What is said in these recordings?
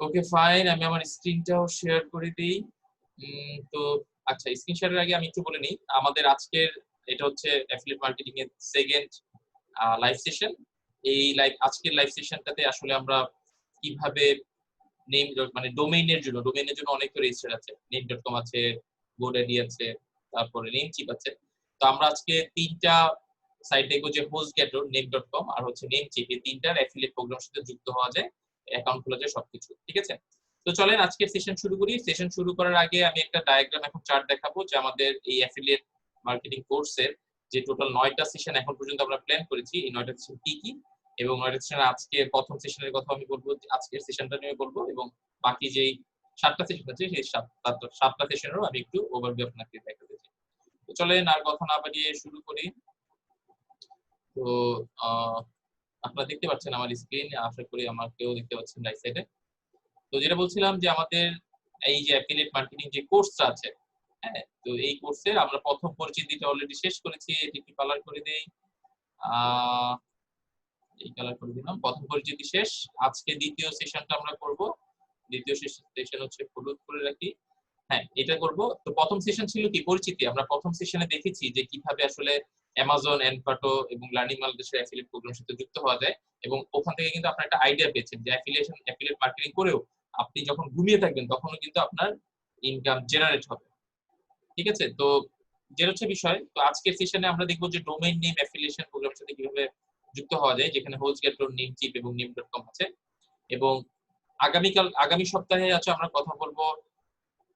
Okay fine, আমি আমার স্ক্রিনটাও share করে দিই। তো আচ্ছা, স্ক্রিন শেয়ারের আগে আমি একটু বলে নিই, আমাদের আজকের এটা হচ্ছে অ্যাফিলিয়েট মার্কেটিং এর সেকেন্ড লাইভ সেশন। এই আজকের লাইভ সেশনটাতে আসলে আমরা কিভাবে নেম, মানে ডোমেইনের জন্য অনেক তো রেজিস্টার আছে, নেম.কম আছে, গোডাডি আছে, তারপরে নেমচিপ আছে। তো আমরা আজকে তিনটা সাইট দেখবো, যে হোস্টগেটর, নেম.কম আর হচ্ছে নেমচিপ, এই তিনটার অ্যাফিলিয়েট প্রোগ্রামের সাথে যুক্ত হওয়া যায়, অ্যাকাউন্ট খোলা যায়, সবকিছু ঠিক আছে। তো চলেন আজকের সেশন শুরু করি। সেশন শুরু করার আগে আমি একটা ডায়াগ্রাম, এখন চার্ট দেখাবো, যে আমাদের এই অ্যাফিলিয়েট মার্কেটিং কোর্সের যে টোটাল 9টা সেশন এখন পর্যন্ত আমরা প্ল্যান করেছি, এই 9টা সেশন কি কি, এবং 9টা সেশন আজকে প্রথম সেশনের কথা আমি বলবো, আজকের সেশনটা নিয়ে বলবো, এবং বাকি যেই 7টা সেশন আছে সেই 7টা সেশনেরও আমি একটু ওভারভিউ আপনাকে দেখাতে চাই। তো চলেন আর কথা না বাড়িয়ে শুরু করি। তো আপনারা দেখতে পাচ্ছেন আমার স্ক্রিন, আশা করি আমাকেও দেখতে পাচ্ছেন রাইট সাইডে। তো যেটা বলছিলাম, যে আমাদের এই যে অ্যাফিলিয়েট মার্কেটিং যে কোর্সটা আছে, হ্যাঁ, তো এই কোর্সের আমরা প্রথম পরিচিতিটা অলরেডি শেষ করেছি। এটি একটু কালার করে দেই, এই কালার করে দিলাম। প্রথম পরিচিতি শেষ, আজকে দ্বিতীয় সেশনটা আমরা করব। দ্বিতীয় সেশন হচ্ছে হলুদ করে রাখি, হ্যাঁ এটা করব। তো প্রথম সেশন ছিল কি, পরিচিতি। আমরা প্রথম সেশনে দেখেছি যে কিভাবে আসলে অ্যামাজন, এনপাটো এবং লার্নিং বাংলাদেশের অ্যাফিলিয়েট প্রোগ্রামের সাথে যুক্ত হওয়া যায়, এবং ওখান থেকে কিন্তু আপনার একটা আইডিয়া পেয়েছেন যে অ্যাফিলিয়েট মার্কেটিং করেও আপনি যখন ঘুমিয়ে থাকবেন তখনও কিন্তু আপনার ইনকাম জেনারেট হবে, ঠিক আছে। তো যেটা হচ্ছে বিষয়, তো আজকের সেশনে আমরা দেখবো যে ডোমেইন নেম অ্যাফিলিয়েশন প্রোগ্রামের সাথে কিভাবে যুক্ত হওয়া যায়, যেখানে হোস্টগেটর, নেমচিপ এবং নেম.কম আছে। এবং আগামী সপ্তাহে আছে আমরা কথা বলবো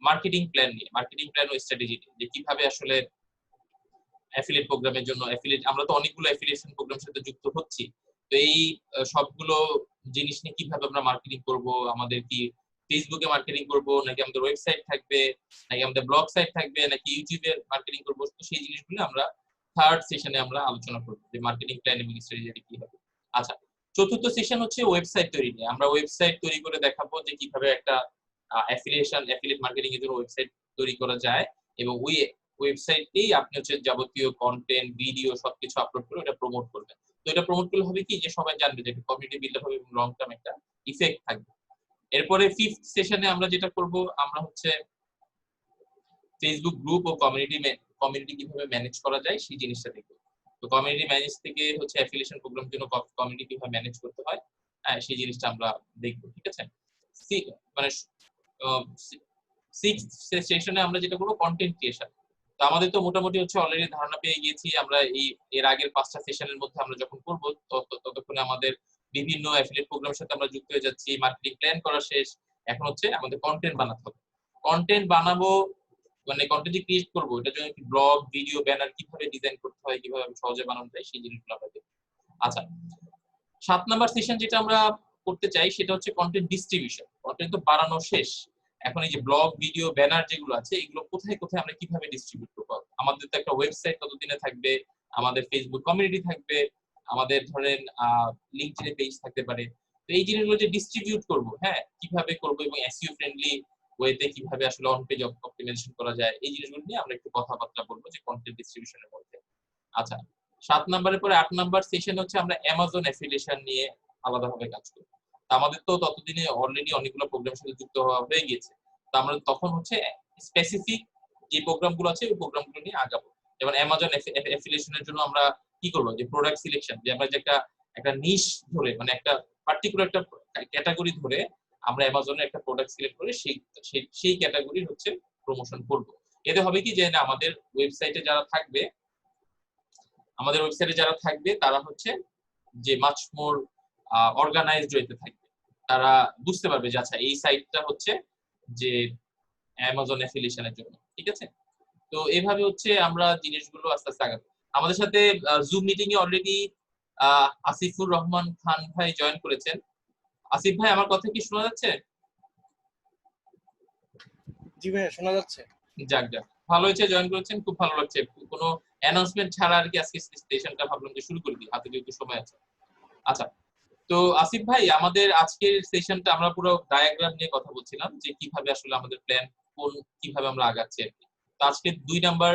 মার্কেটিং প্ল্যান নিয়ে, মার্কেটিং প্ল্যান ও স্ট্র্যাটেজি নিয়ে, যে কিভাবে আসলে অ্যাফিলিয়েট প্রোগ্রামের জন্য আমরা তো অনেকগুলো অ্যাফিলিয়েশন প্রোগ্রামের সাথে যুক্ত হচ্ছি। তো এই সবগুলো জিনিস নিয়ে কিভাবে আমরা মার্কেটিং করব, আমাদের কি ফেসবুকে মার্কেটিং করব, নাকি আমাদের ওয়েবসাইট থাকবে, নাকি আমাদের ব্লগ সাইট থাকবে, নাকি ইউটিউবে মার্কেটিং করব, তো সেই জিনিসগুলো আমরা থার্ড সেশনে আমরা আলোচনা করব, যে মার্কেটিং প্ল্যান এবং স্ট্র্যাটেজি কি হবে। আচ্ছা, চতুর্থ সেশন হচ্ছে ওয়েবসাইট তৈরি নিয়ে। আমরা ওয়েবসাইট তৈরি করে দেখাবো যে কিভাবে একটা অ্যাফিলিয়েট মার্কেটিং এর জন্য ওয়েবসাইট তৈরি করা যায়, এবং ওই ওয়েবসাইটেই আপনি হচ্ছে যাবতীয় কন্টেন্ট, ভিডিও সবকিছু আপলোড করে ওটা প্রমোট করবেন। তো এটা প্রমোট করলে হবে কি, যে সবাই জানবে, যে কমিউনিটি বিল্ড হবে এবং লং টার্ম একটা ইফেক্ট থাকবে। এরপরে ফিফথ সেশনে আমরা যেটা করব, আমরা হচ্ছে ফেসবুক গ্রুপ ও কমিউনিটি কিভাবে ম্যানেজ করা যায় সেই জিনিসটা দেখব। তো কমিউনিটি ম্যানেজ থেকে হচ্ছে অ্যাফিলিয়েশন প্রোগ্রামের জন্য কমিউনিটি কিভাবে ম্যানেজ করতে হয়, সেই জিনিসটা আমরা দেখব, ঠিক আছে। মানে সিক্স সেশনে আমরা যেটা করবো কন্টেন্ট ক্রিয়েশন। তো আমাদের তো মোটামুটি হচ্ছে অলরেডি ধারণা পেয়ে গিয়েছি, আমরা এর আগের 5টা সেশনের মধ্যে আমরা যখন করবো ততক্ষণে আমাদের বিভিন্ন অ্যাফিলিয়েট প্রোগ্রামের সাথে আমরা যুক্ত হয়ে যাচ্ছি, মার্কেটিং প্ল্যান করা শেষ। এখন হচ্ছে আমাদের কন্টেন্ট বানাতে হবে। কন্টেন্ট বানাবো, মানে কন্টেন্ট ক্রিয়েট করবো, এটার জন্য ব্লগ, ভিডিও, ব্যানার কিভাবে ডিজাইন করতে হয়, কিভাবে সহজে বানানো যায়, সেই জিনিসগুলো আমরা দেখবো। আচ্ছা, 7 নাম্বার সেশন যেটা আমরা করতে চাই সেটা হচ্ছে কন্টেন্ট ডিস্ট্রিবিউশন। কন্টেন্ট তো বানানো শেষ, এখন এই যে ব্লগ, ভিডিও, ব্যানার যেগুলো আছে, এগুলো কোথায় কোথায় আমরা কিভাবে ডিস্ট্রিবিউট করব। আমাদের তো একটা ওয়েবসাইট ততদিনে থাকবে, আমাদের ফেসবুক কমিউনিটি থাকবে, আমাদের ধরেন লিংকডইনে পেজ থাকতে পারে। তো এই জিনিসগুলো যে ডিস্ট্রিবিউট করব, হ্যাঁ কিভাবে করব, এবং এসইও ফ্রেন্ডলি ওয়েতে কিভাবে আসলে অন পেজ অপটিমাইজেশন করা যায়, এই জিনিসগুলো নিয়ে আমরা একটু কথাবার্তা বলবো, যে কন্টেন্ট ডিস্ট্রিবিউশনের মধ্যে। আচ্ছা, 7 নাম্বারের পরে 8 নাম্বার সেশন হচ্ছে আমরা অ্যামাজন অ্যাফিলিয়েশন নিয়ে আলাদাভাবে কাজ করব। আমাদের তো ততদিনে অলরেডি অনেকগুলো প্রোগ্রামের সাথে যুক্ত হওয়া হয়ে গিয়েছে। তো আমরা তখন হচ্ছে স্পেসিফিক যে প্রোগ্রামগুলো আছে ওই প্রোগ্রামগুলো নিয়ে আগাবো। যেমন অ্যামাজন অ্যাফিলিয়েশনের জন্য আমরা কি করব, যে প্রোডাক্ট সিলেকশন, যে আমরা যে একটা নিশ ধরে, মানে একটা পার্টিকুলার একটা ক্যাটাগরি ধরে আমরা অ্যামাজনের একটা প্রোডাক্ট সিলেক্ট করে সেই ক্যাটাগরির হচ্ছে প্রমোশন করব। এতে হবে কি, যে আমাদের ওয়েবসাইটে যারা থাকবে তারা হচ্ছে যে মাচ মোর অর্গানাইজড ওয়েতে থাকবে, তারা বুঝতে পারবে যে আচ্ছা এই সাইটটা হচ্ছে যে অ্যামাজন অ্যাফিলিয়েশনের জন্য, ঠিক আছে। তো এইভাবে হচ্ছে আমরা জিনিসগুলো আস্তে আস্তে আগাবো। আমাদের সাথে জুম মিটিং এ অলরেডি আসিফুর রহমান খান ভাই জয়েন করেছেন। আসিফ ভাই, আমার কথা কি শোনা যাচ্ছে? জি ভাইয়া, শোনা যাচ্ছে। যাক যাক, ভালো হয়েছে জয়েন করেছেন, খুব ভালো লাগছে। কোনো অ্যানাউন্সমেন্ট ছাড়া আর কি আজকে সেশনটা ভাবলাম যে শুরু করে দিই, হাতে যেহেতু সময় আছে। আচ্ছা, তো আসিফ ভাই, আমাদের আজকের সেশনটা আমরা পুরো ডায়াগ্রাম নিয়ে কথা বলছিলাম, যে কিভাবে আসলে আমাদের প্ল্যান কিভাবে আমরা আগাচ্ছি আর কি। তো আজকে 2 নাম্বার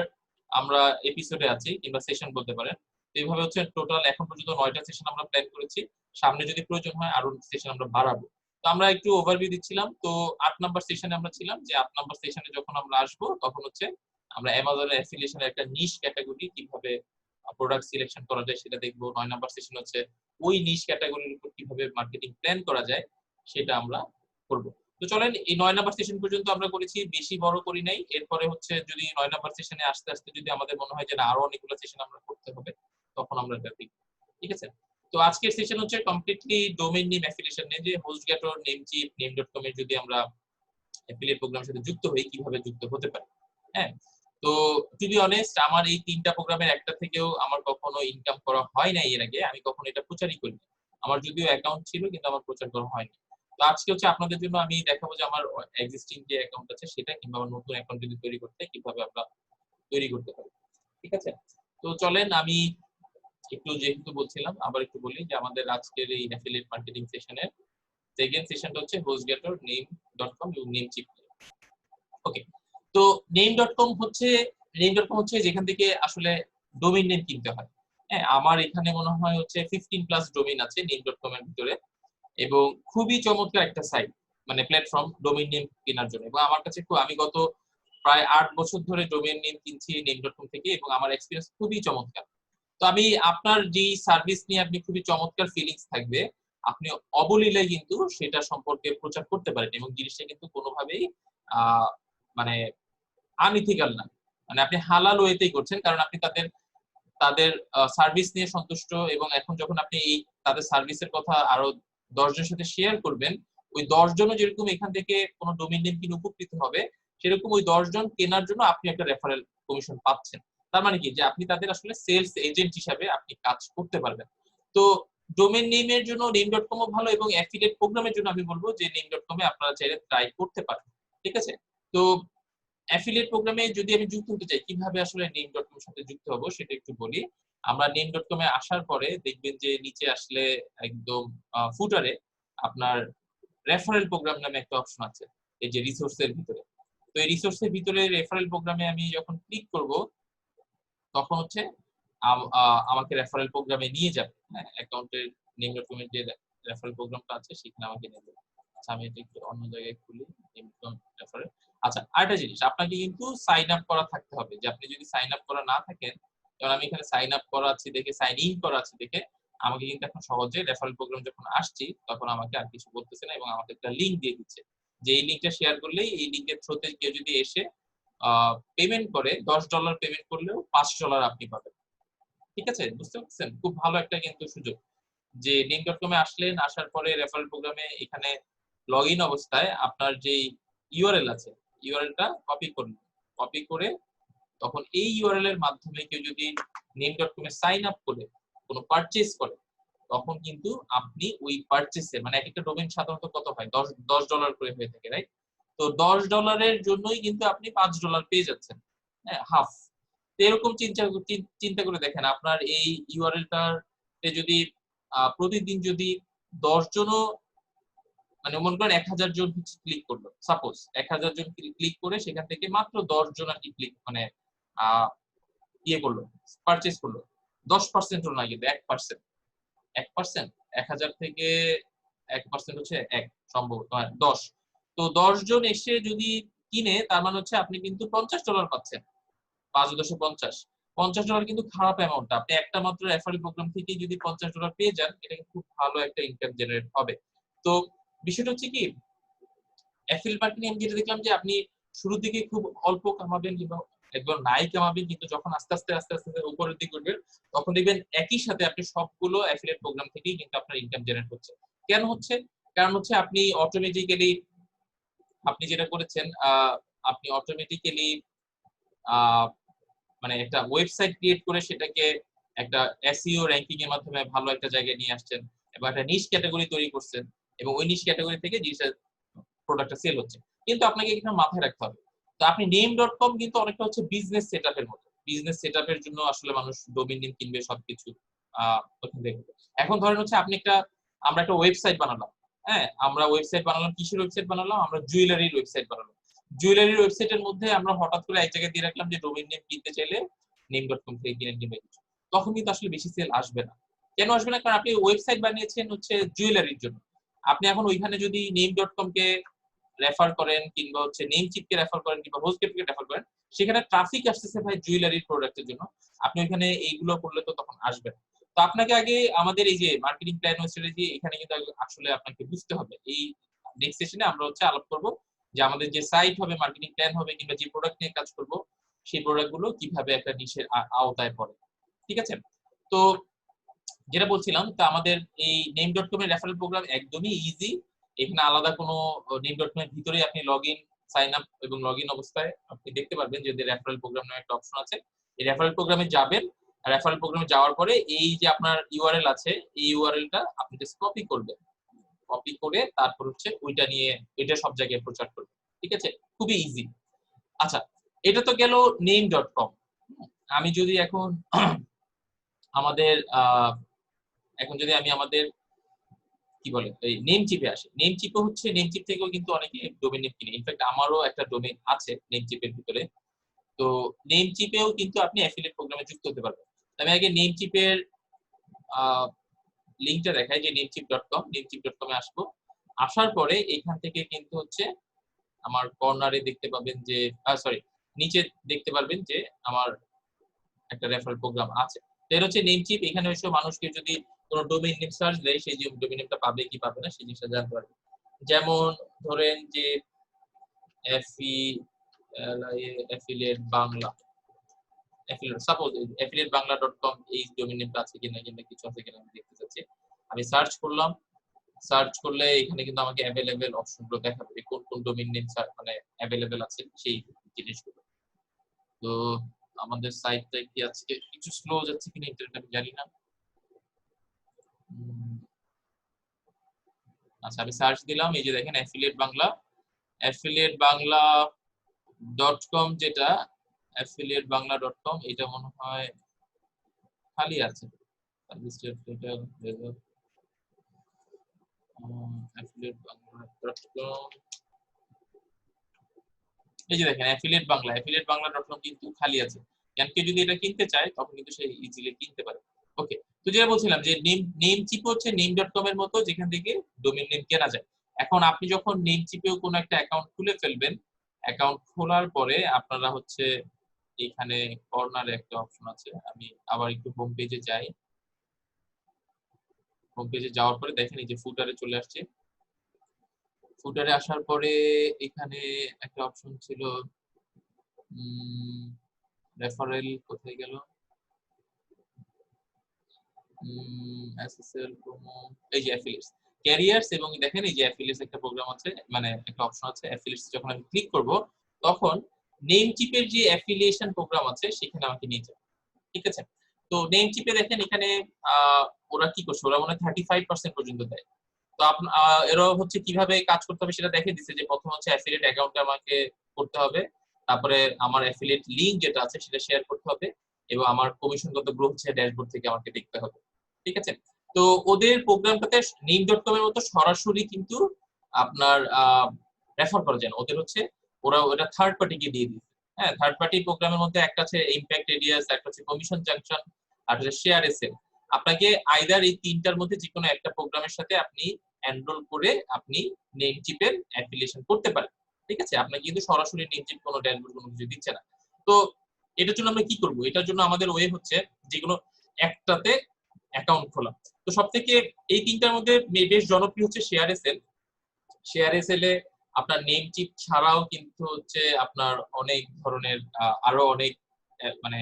আমরা এপিসোডে আছি, কিংবা সেশন বলতে পারেন। তো এইভাবে হচ্ছে টোটাল এখন পর্যন্ত 9টা সেশন আমরা প্ল্যান করেছি। সামনে যদি প্রয়োজন হয় আরো সেশন আমরা বাড়াবো। তো আমরা একটু ওভারভিউ দিচ্ছিলাম। তো 8 নাম্বার সেশনে আমরা ছিলাম, যে 8 নাম্বার সেশনে যখন আমরা আসবো তখন হচ্ছে আমরা অ্যামাজনের অ্যাফিলিয়েশনের একটা নিশ ক্যাটাগরি কিভাবে প্রোডাক্ট সিলেকশন করা যায় সেটা দেখবো। 9 নাম্বার সেশন হচ্ছে ওই নিশ ক্যাটাগরির উপর কিভাবে মার্কেটিং প্ল্যান করা যায় সেটা আমরা করব। তো চলেন এই 9 নাম্বার সেশন পর্যন্ত আমরা করেছি, বেশি বড় করি নাই। এরপরে হচ্ছে যদি 9 নাম্বার সেশনে আস্তে আস্তে যদি আমাদের মনে হয় যে না আরো অনেকগুলো সেশন আমরা করতে হবে, তখন আমরা এটা দেখব। ঠিক আছে? তো আজকের সেশন হচ্ছে কমপ্লিটলি ডোমেইন নেম অ্যাফিলিয়েশন নিয়ে, যে হোস্টগেটর, নেমচিপ, নেম.কম এর যদি আমরা অ্যাফিলিয়েট প্রোগ্রামের সাথে যুক্ত হই কিভাবে যুক্ত হতে পারি। হ্যাঁ, তো টু বি অনেস্ট আমার এই 3টা প্রোগ্রামের একটা থেকেও আমার কখনো ইনকাম করা হয় নাই এর আগে, আমি কখনো এটা প্রচারই করিনি। আমার যদিও অ্যাকাউন্ট ছিল কিন্তু আমার প্রচার করা হয়নি। তো আজকে হচ্ছে আপনাদের জন্য আমি দেখাবো যে আমার এক্সিস্টিং যে অ্যাকাউন্ট আছে সেটা কিংবা আমার নতুন অ্যাকাউন্ট যদি তৈরি করতে কিভাবে আমরা তৈরি করতে পারি। ঠিক আছে? তো চলেন আমি একটু যেহেতু বলছিলাম আবার একটু বলি যে আমাদের আজকের এই অ্যাফিলিয়েট মার্কেটিং সেশনের সেকেন্ড সেশনটা হচ্ছে হোস্টগেটর, নেম.কম এবং নেমচিপ। ওকে, তো নেম.কম হচ্ছে যেখান থেকে আসলে ডোমেইন নেম কিনতে হয়। হ্যাঁ, আমার এখানে মনে হয় হচ্ছে 15 প্লাস ডোমেইন আছে নেম.কম এর ভিতরে, এবং খুবই চমৎকার একটা সাইট, মানে প্ল্যাটফর্ম ডোমেইন নেম কেনার জন্য। এবং আমার কাছে আমি গত প্রায় 8 বছর ধরে ডোমেইন নেম কিনছি নেম.কম থেকে, এবং আমার এক্সপেরিয়েন্স খুবই চমৎকার। তো আমি আপনার যে সার্ভিস নিয়ে আপনি খুবই চমৎকার ফিলিংস থাকবে, আপনি অবলীলায় কিন্তু সেটা সম্পর্কে প্রচার করতে পারেন, এবং জিনিসটা কিন্তু কোনোভাবেই মানে আনইথিক্যাল না। মানে আপনি হালাল ওয়েতেই করছেন, কারণ আপনি তাদের তাদের সার্ভিস নিয়ে সন্তুষ্ট, এবং এখন যখন আপনি এই তাদের সার্ভিসের কথা আরো 10 জনের সাথে শেয়ার করবেন, ওই 10 জনও যেরকম এখান থেকে কোনো ডোমেইন নেম কিনে উপকৃত হবে, সেরকম ওই 10 জন কেনার জন্য আপনি একটা রেফারেল কমিশন পাচ্ছেন। তার মানে কি যে আপনি তাদের আসলে সেলস এজেন্ট হিসাবে আপনি কাজ করতে পারবেন। তো ডোমেইন নেমের জন্য নেম.কম ও ভালো, এবং অ্যাফিলিয়েট প্রোগ্রামের জন্য আমি বলবো যে নেম.কম এ আপনারা চাইলে ট্রাই করতে পারেন। ঠিক আছে? তো অ্যাফিলিয়েট প্রোগ্রামে যদি আমি যুক্ত হতে চাই, কিভাবে আসলে নেম.কম এর সাথে যুক্ত হব সেটা একটু বলি। আমরা নেম.কম এ আসার পরে দেখবেন যে নিচে আসলে একদম ফুটারে আপনার রেফারেল প্রোগ্রাম নামে একটা অপশন আছে, এই যে রিসোর্সের ভিতরে। তো এই রিসোর্সের ভিতরে রেফারেল প্রোগ্রামে আমি যখন ক্লিক করব, তখন হচ্ছে আমাকে রেফারেল প্রোগ্রামে নিয়ে যাবে। হ্যাঁ, অ্যাকাউন্টের নেম.কম এর যে রেফারেল প্রোগ্রামটা আছে সেখানে আমাকে নিয়ে যাবে। আচ্ছা, আমি এটা একটু অন্য জায়গায় খুলি, নেম.কম রেফারেল। আচ্ছা, আরেকটা জিনিস, আপনাকে কিন্তু সাইন আপ করা থাকতে হবে। যে আপনি যদি সাইন আপ করা না থাকেন, কারণ আমি এখানে সাইন আপ করা আছে দেখে, সাইন ইন করা আছে দেখে আমাকে কিন্তু এখন সহজে রেফারেল প্রোগ্রাম যখন আসছি তখন আমাকে আর কিছু বলতেছে না, এবং আমাকে একটা লিংক দিয়ে দিচ্ছে, যে এই লিংকটা শেয়ার করলেই এই লিংকের থ্রুতে কেউ যদি এসে পেমেন্ট করে, $10 পেমেন্ট করলেও $5 আপনি পাবেন। ঠিক আছে? বুঝতে পারছেন? খুব ভালো একটা কিন্তু সুযোগ। যে নেম.কম এ আসলেন, আসার পরে রেফারেল প্রোগ্রামে এখানে লগইন অবস্থায় আপনার যেই ইউআরএল আছে, ইউআরএলটা কপি করুন। কপি করে তখন এই ইউআরএল এর মাধ্যমে কেউ যদি নেম.কম এ সাইন আপ করে কোনো পারচেজ করে, তখন কিন্তু আপনি ওই পারচেজে, মানে একটা ডোমেইন সাধারণত কত হয়, $10 করে হয়ে থাকে, রাইট? তো $10 জন্যই কিন্তু আপনি $5 পেয়ে যাচ্ছেন। হ্যাঁ, হাফ। তো এরকম চিন্তা করে দেখেন, আপনার এই ইউআরএলটার যদি প্রতিদিন যদি 10 জনও, মানে মনে করেন 1000 জন ক্লিক করলো, সাপোজ 1000 জন ক্লিক করে সেখান থেকে মাত্র 10 জন আর কি ক্লিক, মানে ইয়ে করলো, পারচেজ করলো, 10% ও না কিন্তু 1%। 1%, 1000 থেকে 1% হচ্ছে 1, সম্ভবত 10। তো 10 জন এসে যদি কিনে, তার মানে হচ্ছে আপনি কিন্তু $50 পাচ্ছেন। 5 × 10 = 50। $50 কিন্তু খারাপ অ্যামাউন্ট না। আপনি একটা মাত্র রেফারেল প্রোগ্রাম থেকে যদি $50 পেয়ে যান, এটা কিন্তু খুব ভালো একটা ইনকাম জেনারেট হবে। তো বিষয়টা হচ্ছে কি, অ্যাফিলিয়েট মার্কেটিং আমি যেটা দেখলাম যে আপনি শুরুর দিকে খুব অল্প কামাবেন কিংবা একদম নাই কামাবেন, কিন্তু যখন আস্তে আস্তে উপরের দিকে উঠবেন, তখন দেখবেন একই সাথে আপনি সবগুলো অ্যাফিলিয়েট প্রোগ্রাম থেকেই কিন্তু আপনার ইনকাম জেনারেট হচ্ছে। কেন হচ্ছে? কারণ হচ্ছে আপনি অটোমেটিক্যালি, আপনি যেটা করেছেন, আপনি অটোমেটিক্যালি মানে একটা ওয়েবসাইট ক্রিয়েট করে সেটাকে একটা এসইও র‍্যাঙ্কিং এর মাধ্যমে ভালো একটা জায়গায় নিয়ে আসছেন, এবং একটা নিশ ক্যাটাগরি তৈরি করছেন, এবং ওই নিশ ক্যাটাগরি থেকে জিনিসটা, প্রোডাক্টটা সেল হচ্ছে। কিন্তু আপনাকে এখানে মাথায় রাখতে হবে, তো আপনি নেম.কম কিন্তু অনেকটা হচ্ছে বিজনেস সেটআপের মতো। বিজনেস সেটআপের জন্য আসলে মানুষ ডোমেইন নেম কিনবে সবকিছু ওখান থেকে। এখন ধরেন হচ্ছে আমরা একটা ওয়েবসাইট বানালাম। হ্যাঁ, আমরা ওয়েবসাইট বানালাম, কিসের ওয়েবসাইট বানালাম? আমরা জুয়েলারির ওয়েবসাইট বানালাম। জুয়েলারির ওয়েবসাইটের মধ্যে আমরা হঠাৎ করে এক জায়গায় দিয়ে রাখলাম যে ডোমেইন নেম কিনতে চাইলে নেম.কম থেকে কিনেন কিংবা কিছু। তখন কিন্তু আসলে বেশি সেল আসবে না। কেন আসবে না? কারণ আপনি ওয়েবসাইট বানিয়েছেন হচ্ছে জুয়েলারির জন্য। আপনি এখন ওইখানে যদি name.com কে রেফার করেন কিংবা হচ্ছে নেমচিপ কে রেফার করেন কিংবা হোস্টগেটকে রেফার করেন, সেখানে ট্রাফিক আসতেছে ভাই জুয়েলারির প্রোডাক্টের জন্য। আপনি ওইখানে এইগুলো করলে তো তখন আসবে না। তো আপনাকে আগে আমাদের এই যে মার্কেটিং প্ল্যান ও স্ট্র্যাটেজি এখানে কিন্তু আসলে আপনাকে বুঝতে হবে। এই নেক্সট সেশনে আমরা হচ্ছে আলাপ করব যে আমাদের যে সাইট হবে, মার্কেটিং প্ল্যান হবে কিংবা যে প্রোডাক্ট নিয়ে কাজ করব, সেই প্রোডাক্ট গুলো কিভাবে একটা নিশের আওতায় পড়ে। ঠিক আছে? তো যেটা বলছিলাম, তা আমাদের এই name.com এর রেফারেল প্রোগ্রাম একদমই ইজি। এখানে আলাদা কোনো name.com এর ভিতরেই আপনি লগইন, সাইন আপ এবং লগইন অবস্থায় আপনি দেখতে পারবেন যে রেফারেল প্রোগ্রাম নামে একটা অপশন আছে। এই রেফারেল প্রোগ্রামে যাবেন। রেফারেল প্রোগ্রামে যাওয়ার পরে এই যে আপনার ইউআরএল আছে, এই ইউআরএলটা আপনি জাস্ট কপি করবেন। কপি করে তারপর হচ্ছে ওইটা নিয়ে এটা সব জায়গায় প্রচার করবেন। ঠিক আছে? খুবই ইজি। আচ্ছা, এটা তো গেল name.com। আমি যদি এখন আমাদের এখন যদি আমি আমাদের কি বলে এই নেম চিপে আসি, নেম চিপে হচ্ছে নেম চিপ থেকেও কিন্তু অনেকে ডোমেইন নেম কিনে। ইনফ্যাক্ট আমারও একটা ডোমেইন আছে নেম চিপের ভিতরে। তো নেম চিপেও কিন্তু আপনি অ্যাফিলিয়েট প্রোগ্রামে যুক্ত হতে পারবেন। আমি আগে নেম চিপের লিংকটা দেখাই যে namecheap.com। namecheap.com এ আসবো। আসার পরে এখান থেকে কিন্তু হচ্ছে আমার কর্নারে দেখতে পাবেন যে সরি, নিচে দেখতে পারবেন যে আমার একটা রেফারেল প্রোগ্রাম আছে। তো এর হচ্ছে নেমচিপ। এখানে এসে মানুষকে যদি কোনো ডোমেইন নেম সার্চ দেয়, সেই যে ডোমেইন নেমটা পাবে কি পাবে না সেই জিনিসটা জানতে পারবে। যেমন ধরেন যে affiliate Bangla, affiliate suppose affiliatebangla.com এই ডোমেইন নেমটা আছে কিনা কিংবা কিছু আছে কিনা আমি দেখতে চাচ্ছি। আমি সার্চ করলাম। সার্চ করলে এখানে কিন্তু আমাকে अवेलेबल অপশনগুলো দেখাবে যে কোন কোন ডোমেইন নেম মানে अवेलेबल আছে সেই জিনিসগুলো। তো আমাদের সাইটটা কি আজকে কিছু স্লো যাচ্ছে কিনা ইন্টারনেট আমি জানি না। আচ্ছা, আমি সার্চ দিলাম, এই যে দেখেন affiliate Bangla, affiliate Bangla dot com, যেটা অ্যাফিলিয়েট বাংলা ডট কম, এটা মনে হয় খালি আছে। অ্যাফিলিয়েট বাংলা ডট কম, এই যে দেখেন affiliate Bangla, affiliate Bangla dot com কিন্তু খালি আছে। কেন কেউ যদি এটা কিনতে চায় তখন কিন্তু সে ইজিলি কিনতে পারে। ওকে, তো যেটা বলছিলাম যে নেম চিপ হচ্ছে নেম.com এর মতো, যেখান থেকে ডোমেইন নেম কেনা যায়। এখন আপনি যখন নেম চিপেও কোনো একটা অ্যাকাউন্ট খুলে ফেলবেন, অ্যাকাউন্ট খোলার পরে আপনারা হচ্ছে এখানে কর্নারে একটা অপশন আছে। আমি আবার একটু হোম পেজে যাই। হোম পেজে যাওয়ার পরে দেখেন এই যে ফুটারে চলে আসছে। ফুটারে আসার পরে এখানে একটা অপশন ছিল রেফারেল, কোথায় গেল? এসএসএল প্রোমো, এই যে অ্যাফিলিয়েটস, ক্যারিয়ার্স, এবং দেখেন এই যে অ্যাফিলিয়েটস একটা প্রোগ্রাম আছে, মানে একটা অপশন আছে অ্যাফিলিয়েটস। যখন আমি ক্লিক করব তখন নেম চিপের যে অ্যাফিলিয়েশন প্রোগ্রাম আছে সেখানে আমাকে নিয়ে যাবে। ঠিক আছে? তো নেম চিপে দেখেন এখানে ওরা কি করছে, ওরা মনে হয় 35% পর্যন্ত দেয়। তো এরা হচ্ছে কিভাবে কাজ করতে হবে সেটা দেখে দিচ্ছে যে প্রথম হচ্ছে অ্যাফিলিয়েট অ্যাকাউন্ট আমাকে করতে হবে, তারপরে আমার অ্যাফিলিয়েট লিংক যেটা আছে সেটা শেয়ার করতে হবে, এবং আমার কমিশনগত গ্রুপ হচ্ছে ড্যাশবোর্ড থেকে আমাকে দেখতে হবে। ঠিক আছে? তো ওদের প্রোগ্রামটাতে নেম.com এর মতো সরাসরি কিন্তু আপনার রেফার করা যায় না। ওদের হচ্ছে ওরা ওটা থার্ড পার্টিকে দিয়ে দিচ্ছে। হ্যাঁ, থার্ড পার্টি প্রোগ্রামের মধ্যে একটা আছে ইমপ্যাক্ট রেডিয়াস, একটা হচ্ছে কমিশন জাংশন, আর হচ্ছে শেয়ার এসএল। আপনাকে আইদার এই তিনটার মধ্যে যে কোনো একটা প্রোগ্রামের সাথে আপনি এনরোল করে আপনি নেমচিপের অ্যাফিলিয়েশন করতে পারেন। ঠিক আছে? আপনাকে কিন্তু সরাসরি নেমচিপ কোনো ড্যাশবোর্ড কোনো কিছু দিচ্ছে না। তো এটার জন্য আমরা কি করব? এটার জন্য আমাদের ওয়ে হচ্ছে যেগুলো একটাতে অ্যাকাউন্ট খোলা। তো সবথেকে এই তিনটার মধ্যে বেশ জনপ্রিয় হচ্ছে শেয়ার এসএল। শেয়ার এসএল এ আপনার নেম চিপ ছাড়াও কিন্তু হচ্ছে আপনার অনেক ধরনের আরো অনেক মানে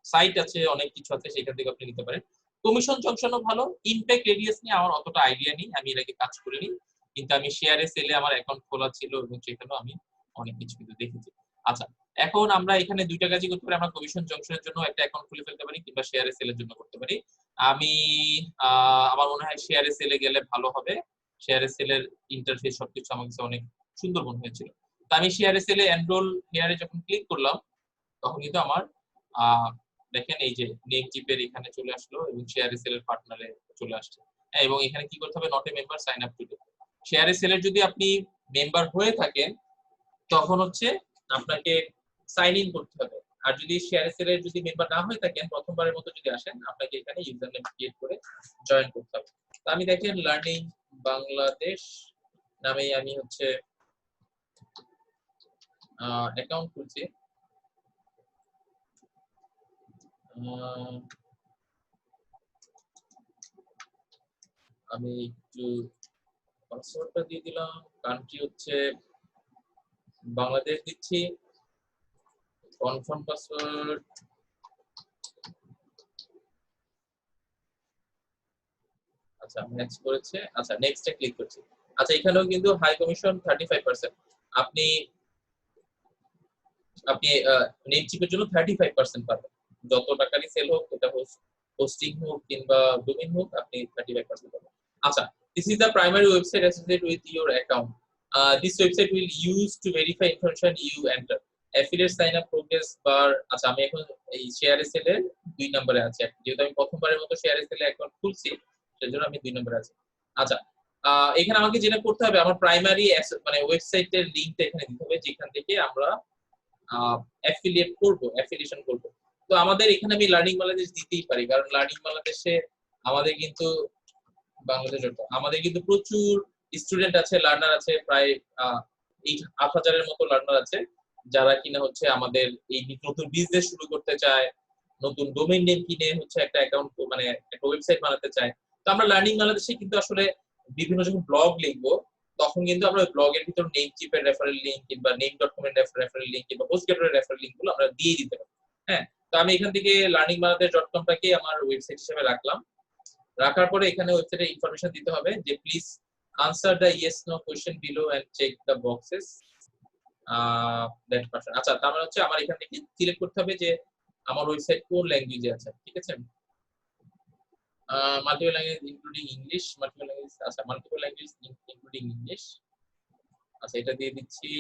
সাইট আছে, অনেক কিছু আছে, সেখান থেকে আপনি নিতে পারেন। কমিশন জংশনও ভালো। ইমপ্যাক্ট রেডিয়াস নিয়ে আমার অতটা আইডিয়া নেই, আমি এর আগে কাজ করিনি, কিন্তু আমি শেয়ার এসএল এ আমার অ্যাকাউন্ট খোলা ছিল এবং সেখানেও আমি অনেক কিছু কিন্তু দেখেছি। আচ্ছা, এখন আমরা এখানে দুইটা কাজই করতে পারি। আমরা কমিশন জংশনের জন্য একটা অ্যাকাউন্ট খুলে ফেলতে পারি কিংবা শেয়ার এসএল এর জন্য করতে পারি। আমি আমার মনে হয় শেয়ার এসএল এ গেলে ভালো হবে। শেয়ার এসএল এর ইন্টারফেস সবকিছু আমার কাছে অনেক সুন্দর মনে হয়েছিল। তো আমি শেয়ার এসএল এ এনরোল হেয়ারে যখন ক্লিক করলাম তখন কিন্তু আমার দেখেন এই যে নেম চিপের এখানে চলে আসলো এবং শেয়ার এসএল এর পার্টনারে চলে আসছে। হ্যাঁ, এবং এখানে কি করতে হবে, not a member, sign up today. Share এসএল এর যদি আপনি মেম্বার হয়ে থাকেন তখন হচ্ছে আপনাকে সাইন ইন করতে হবে। আর যদি শেয়ার এসএল এর যদি মেম্বার না হয়ে থাকেন, প্রথমবারের মতো যদি আসেন, আপনাকে এখানে ইউজার নেম ক্রিয়েট করে জয়েন করতে হবে। তো আমি দেখেন লার্নিং বাংলাদেশ নামে আমি হচ্ছে অ্যাকাউন্ট খুলছি। আমি একটু পাসওয়ার্ডটা দিয়ে দিলাম, কান্ট্রি হচ্ছে বাংলাদেশ দিচ্ছি, কনফার্ম পাসওয়ার্ড। আচ্ছা নেক্সট করেছে, আচ্ছা নেক্সটে ক্লিক করছি। আচ্ছা এখানেও কিন্তু হাই কমিশন 35%। আপনি আপনি নেমচিপের জন্য 35% পাবেন। যত টাকারই সেল হোক, এটা হোস্টিং হোক কিংবা ডোমেইন হোক, আপনি 35% পাবেন। আচ্ছা, this is the primary website associated with your account. This website will use to verify information you enter. Affiliate sign up progress bar। আচ্ছা আমি এখন এই শেয়ারে সেলের 2 নম্বরে আছি, যেহেতু আমি প্রথমবারের মতো শেয়ারে সেলে অ্যাকাউন্ট খুলছি, সেজন্য আমি 2 নম্বরে আছি। আচ্ছা এখানে আমাকে যেটা করতে হবে, আমার প্রাইমারি মানে ওয়েবসাইটের লিংকটা এখানে দিতে হবে, যেখান থেকে আমরা অ্যাফিলিয়েট করব, অ্যাফিলিয়েশন করব। তো আমাদের এখানে আমি লার্নিং বাংলাদেশ দিতেই পারি, কারণ লার্নিং বাংলাদেশে আমাদের কিন্তু আমাদের কিন্তু প্রচুর স্টুডেন্ট আছে, লার্নার আছে, প্রায় 8,000-এর মতো লার্নার আছে, যারা কিনা হচ্ছে আমাদের এই নতুন বিজনেস শুরু করতে চায়, নতুন ডোমেইন নেম কিনে হচ্ছে একটা অ্যাকাউন্ট মানে একটা ওয়েবসাইট বানাতে চায়। তো আমরা লার্নিং বাংলাদেশে কিন্তু আসলে বিভিন্ন যখন ব্লগ লিখবো, তখন কিন্তু আমরা ব্লগের ভিতর নেম চিপের রেফারেল লিংক কিংবা নেম.com এর রেফারেল লিংক কিংবা হোস্টগেটের রেফারেল লিংক গুলো আমরা দিয়ে দিতে পারি। হ্যাঁ, তো আমি এখান থেকে লার্নিং বাংলাদেশ.com টাকে আমার ওয়েবসাইট হিসেবে রাখলাম। রাখার পরে এখানে ওয়েবসাইটে ইনফরমেশন দিতে হবে যে please answer the yes no question below and check the boxes that person. আচ্ছা তার মানে হচ্ছে আমার এখান থেকে সিলেক্ট করতে হবে যে আমার ওয়েবসাইট কোন ল্যাঙ্গুয়েজে আছে, ঠিক আছে? Multiple language including English, multiple language, আচ্ছা মাল্টিপল ল্যাঙ্গুয়েজ ইনক্লুডিং ইংলিশ, আচ্ছা এটা দিয়ে দিচ্ছি।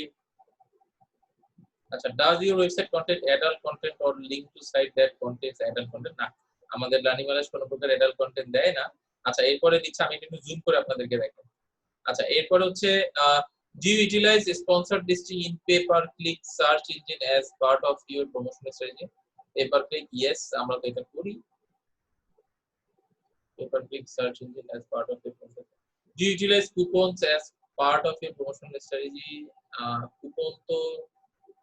আচ্ছা does your website content adult content or link to site that contents adult content? না, আমাদের লার্নিং বাংলাদেশ কোনো প্রকার অ্যাডাল্ট কন্টেন্ট দেয় না। আচ্ছা এরপরে দিচ্ছি, আমি একটু জুম করে আপনাদেরকে দেখাই। আচ্ছা এরপরে হচ্ছে do you utilize sponsored listing in pay per click search engine as part of your promotional strategy? pay per click, yes, আমরা তো এটা করি। pay per click search engine as part of your promotion. Do you utilize coupons as part of your promotional strategy? Coupon তো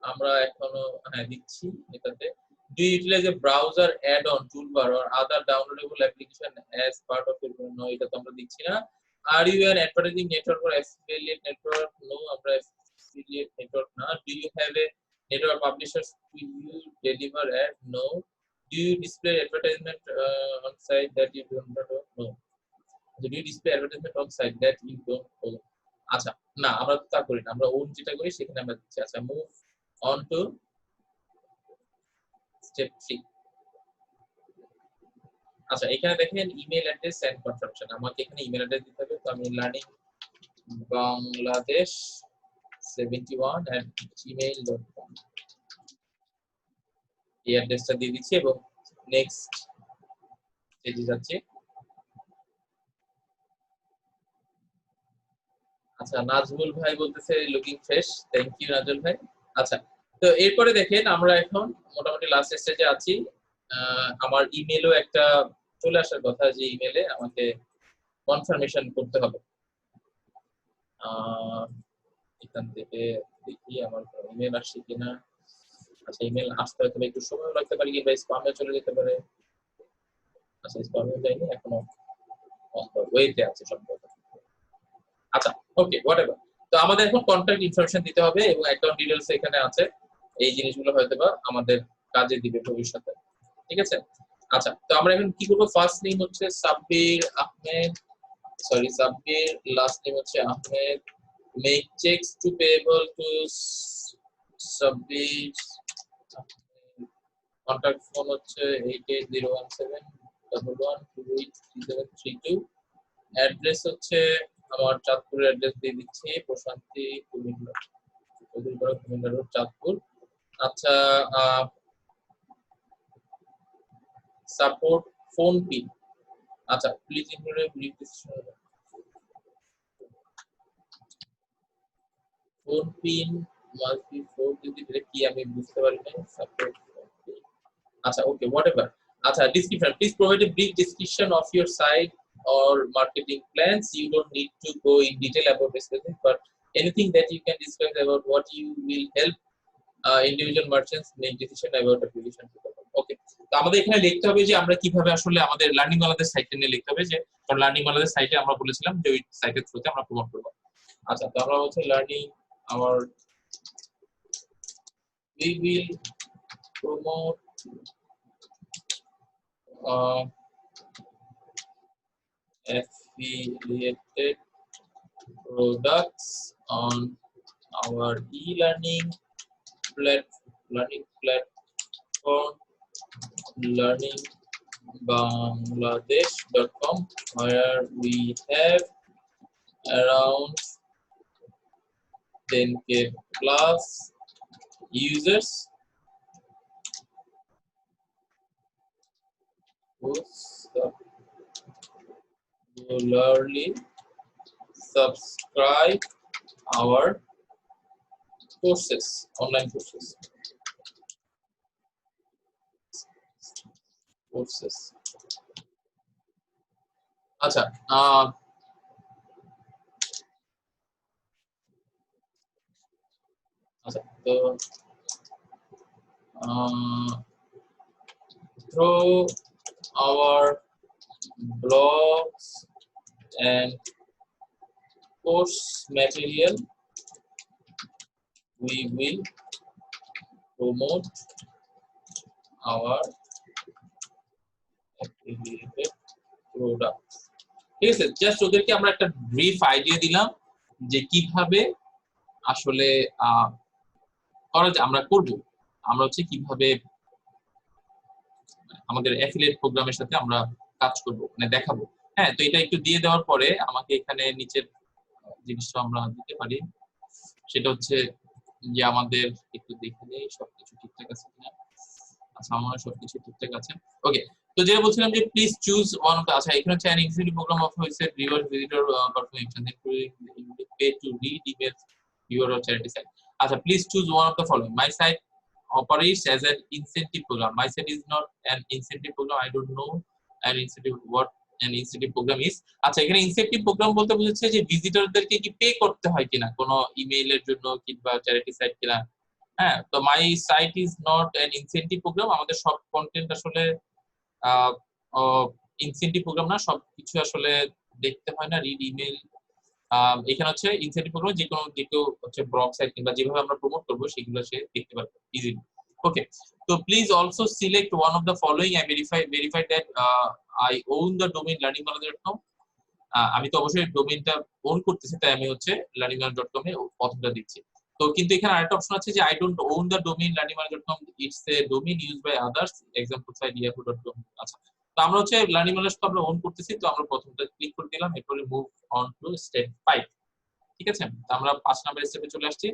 আমরা এখনো হ্যাঁ দিচ্ছি এটাতে। Do you utilize a browser add-on toolbar or other downloadable application as part of your promotion? No, এটা তো আমরা দিচ্ছি না। Are you an advertising network or affiliate network? No, আমরা affiliate network না। Do you have a network publishers to you deliver ad? No. Do you display advertisement on site that you don't know? No. Do you display advertisement on site that you don't know? আচ্ছা না, আমরা তো তা করি না, আমরা on যেটা করি সেখানে আমরা দিচ্ছি। আচ্ছা মুভ অন টু স্টেপ 3। আচ্ছা এখানে দেখেন ইমেল অ্যাড্রেস এন্ড কনফার্মেশন, আমাকে এখানে ইমেল অ্যাড্রেস দিতে হবে। তো আমি লার্নিং বাংলাদেশ 71@gmail.com এই অ্যাড্রেসটা দিয়ে দিচ্ছি এবং নেক্সট স্টেজে যাচ্ছি। আচ্ছা নাজমুল ভাই বলতেছে looking fresh, thank you Nazmul ভাই। আচ্ছা তো এরপরে দেখেন আমরা এখন মোটামুটি লাস্ট স্টেজে আছি। আমার ইমেলও একটা চলে আসার কথা, যে ইমেলে আমাকে কনফার্মেশন করতে হবে। এখান থেকে দেখি আমার ইমেল আসছে কিনা। আচ্ছা ইমেল আসতে হয়তো একটু সময় লাগতে পারে কিংবা স্প্যামে চলে যেতে পারে। আচ্ছা স্প্যামে যায়নি এখনো, ওয়েতে আছে সম্ভবত। আচ্ছা ওকে হোয়াটএভার। তো আমাদের এখন কন্টাক্ট ইনফরমেশন দিতে হবে এবং অ্যাকাউন্ট ডিটেইলস এখানে আছে। এই জিনিসগুলো হয়তোবা আমাদের কাজে দিবে ভবিষ্যতে, ঠিক আছে? আচ্ছা তো আমরা এখন কি করব, ফার্স্ট নেম হচ্ছে Sabbir Ahmed, sorry Sabbir, last name হচ্ছে Ahmed. Make cheques to payable to Sabbir. Contact phone হচ্ছে 880171128332। অ্যাড্রেস হচ্ছে আমার চাঁদপুরের অ্যাড্রেস দিয়ে দিচ্ছি, প্রশান্তি কুমিল্লা রোড চাঁদপুর। আচ্ছা সাপোর্ট ফোন পিন। আচ্ছা please include phone pin must be 4 digit, কি আমি বুঝতে পারি না। সাপোর্ট আচ্ছা ওকে হোয়াটএভার। আচ্ছা description, please provide a brief description of your site or marketing plans. You don't need to go in detail about this, but anything that you can discuss about what you will help individual merchants make decision about application. ওকে, তো আমাদের এখানে লিখতে হবে যে আমরা কিভাবে আসলে আমাদের লার্নিং বাংলাদেশ সাইটে নিয়ে লিখতে হবে, যে কারণ লার্নিং বাংলাদেশ সাইটে আমরা বলেছিলাম যে ওই সাইটের থ্রুতে আমরা প্রমোট করব। আচ্ছা, তো আমরা হচ্ছে learning hour we will promote affiliated products on our e-learning platform learningbangladesh.com, where we have around 10k plus users who regularly subscribe our courses, online courses. আচ্ছা, আচ্ছা, তো through our blogs and course material, we will promote our affiliated products. ঠিক আছে, just ওদেরকে আমরা একটা brief idea দিলাম যে কিভাবে আসলে আমরা করব, আমরা হচ্ছে কিভাবে আমাদের অ্যাফিলিয়েট প্রোগ্রামের সাথে আমরা কাজ করব, মানে দেখাবো। হ্যাঁ, তো এটা একটু দিয়ে দেওয়ার পরে আমাকে এখানে নিচের জিনিসটা আমরা দিতে পারি, সেটা হচ্ছে যে আমাদের একটু দেখে নেই সবকিছু ঠিকঠাক আছে কিনা। আচ্ছা, আমার সবকিছু ঠিকঠাক আছে। ওকে, তো যেটা বলছিলাম যে please choose one of the, আচ্ছা এখানে হচ্ছে an incentive program of website reward visitor performance and pay to read emails your charity site. আচ্ছা, please choose one of the following. My site operates as an incentive program. My site is not an incentive program. I don't know an incentive what an incentive program is. আচ্ছা, এখানে incentive programme বলতে বোঝাচ্ছে যে ভিজিটরদেরকে কি pay করতে হয় কিনা কোনো ইমেইলের জন্য কিংবা চ্যারিটি সাইট কিনা। হ্যাঁ, তো my site is not an incentive programme. আমাদের সব কন্টেন্ট আসলে ইনসেন্টিভ প্রোগ্রাম না, সবকিছু আসলে দেখতে হয় না, রিড ইমেল। এখানে হচ্ছে ইনসেন্টিভ প্রোগ্রাম যে কেউ হচ্ছে ব্লগ সাইট কিংবা যেভাবে আমরা প্রমোট করবো সেগুলো সে দেখতে পারবে ইজিলি। ওকে, তো please also select one of the following. I verify that I on the domain learningbangladesh.com। আমি তো অবশ্যই ডোমেইনটা ওন করতেছি, তাই আমি হচ্ছে learningbangladesh.com এ প্রথমটা দিচ্ছি। তো কিন্তু এখানে আরেকটা অপশন আছে যে I don't own the domain learningbangladesh.com, it's a domain used by others, example site yahoo.com। আচ্ছা, তো আমরা হচ্ছে learningbangladesh তো আমরা ওন করতেছি, তো আমরা প্রথমটা ক্লিক করে দিলাম, এরপরে মুভ অন টু স্টেপ 5। ঠিক আছে, তো আমরা 5 নাম্বার স্টেপে চলে আসছি।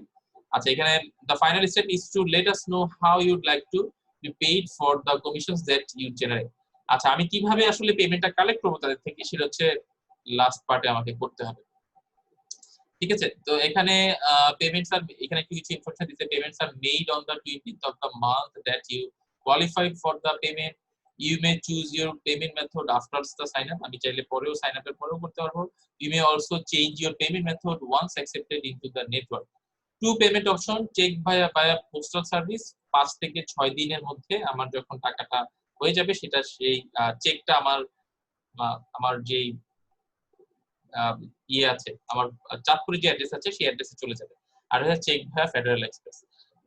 আচ্ছা, এখানে the final step is to let us know how you'd like to be paid for the commissions that you generate। আচ্ছা, আমি কিভাবে আসলে পেমেন্টটা কালেক্ট করব তাদের থেকে, সেটা হচ্ছে লাস্ট পার্টে আমাকে করতে হবে। ঠিক আছে, তো এখানে পেমেন্টস আর এখানে কিছু ইনফরমেশন দিতে, payments are made on the 20th of the month that you qualified for the payment. You may choose your payment method after the sign up. আমি চাইলে পরেও সাইন আপের পরেও করতে পারবো। You may also change your payment method once accepted into the network. Two payment option, check via postal service. 5 থেকে 6 দিনের মধ্যে আমার যখন টাকাটা হয়ে যাবে, সেটা সেই চেকটা আমার আমার যেই ইয়ে আছে, আমার চাঁদপুরে যে অ্যাড্রেস আছে সেই অ্যাড্রেসে চলে যাবে। আর হচ্ছে চেক ভায়া ফেডারেল এক্সপ্রেস।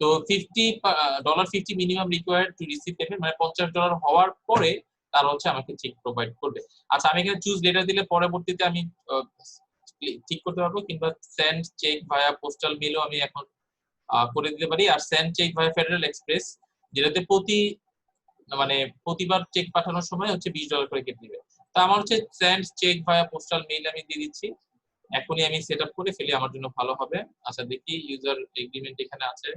তো $50 minimum required to receive payment, মানে $50 হওয়ার পরে তারা হচ্ছে আমাকে চেক প্রোভাইড করবে। আচ্ছা, আমি এখানে চুজ লেটার দিলে পরবর্তীতে আমি ঠিক করতে পারবো, কিংবা সেন্ড চেক ভায়া পোস্টাল মেলও আমি এখন করে দিতে পারি। আর সেন্ড চেক ভায়া ফেডারেল এক্সপ্রেস, যেটাতে প্রতিবার চেক পাঠানোর সময় হচ্ছে $20 করে কেটে দিবে। তা আমার হচ্ছে সেন্ড চেক ভায়া পোস্টাল মেইল আমি দিয়ে দিচ্ছি, এখনই আমি সেট আপ করে ফেলি, আমার জন্য ভালো হবে। আচ্ছা, দেখি ইউজার এগ্রিমেন্ট এখানে আছে।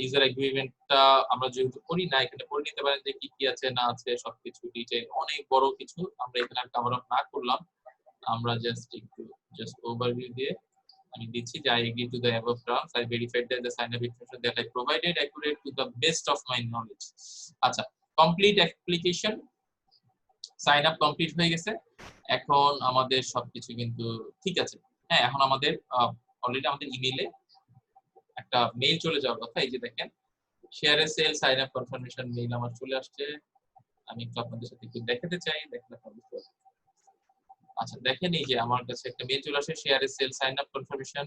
ইউজার এগ্রিমেন্টটা আমরা যেহেতু করি না, এখানে পড়ে নিতে পারেন যে কি কি আছে না আছে সবকিছু ডিটেইল, অনেক বড় কিছু আমরা এখানে কভার আপ না করলাম। আমরা জাস্ট ওভারভিউ দিয়ে আমি দিচ্ছি যে I agree to the above terms. I verified that the sign up information that I provided accurate to the best of my knowledge. আচ্ছা, complete application, sign up complete হয়ে গেছে। এখন আমাদের সবকিছু কিন্তু ঠিক আছে। হ্যাঁ, এখন আমাদের অলরেডি আমাদের ইমেইলে একটা মেইল চলে যাওয়ার কথা। এই যে দেখেন, share a sale sign up confirmation mail আমার চলে আসছে। আমি একটু আপনাদের সাথে একটু দেখাতে চাই, দেখলে আপনারা বুঝতে পারবেন। আচ্ছা দেখেন, এই যে আমার কাছে একটা মেইল চলে আসে, share a sale sign up confirmation,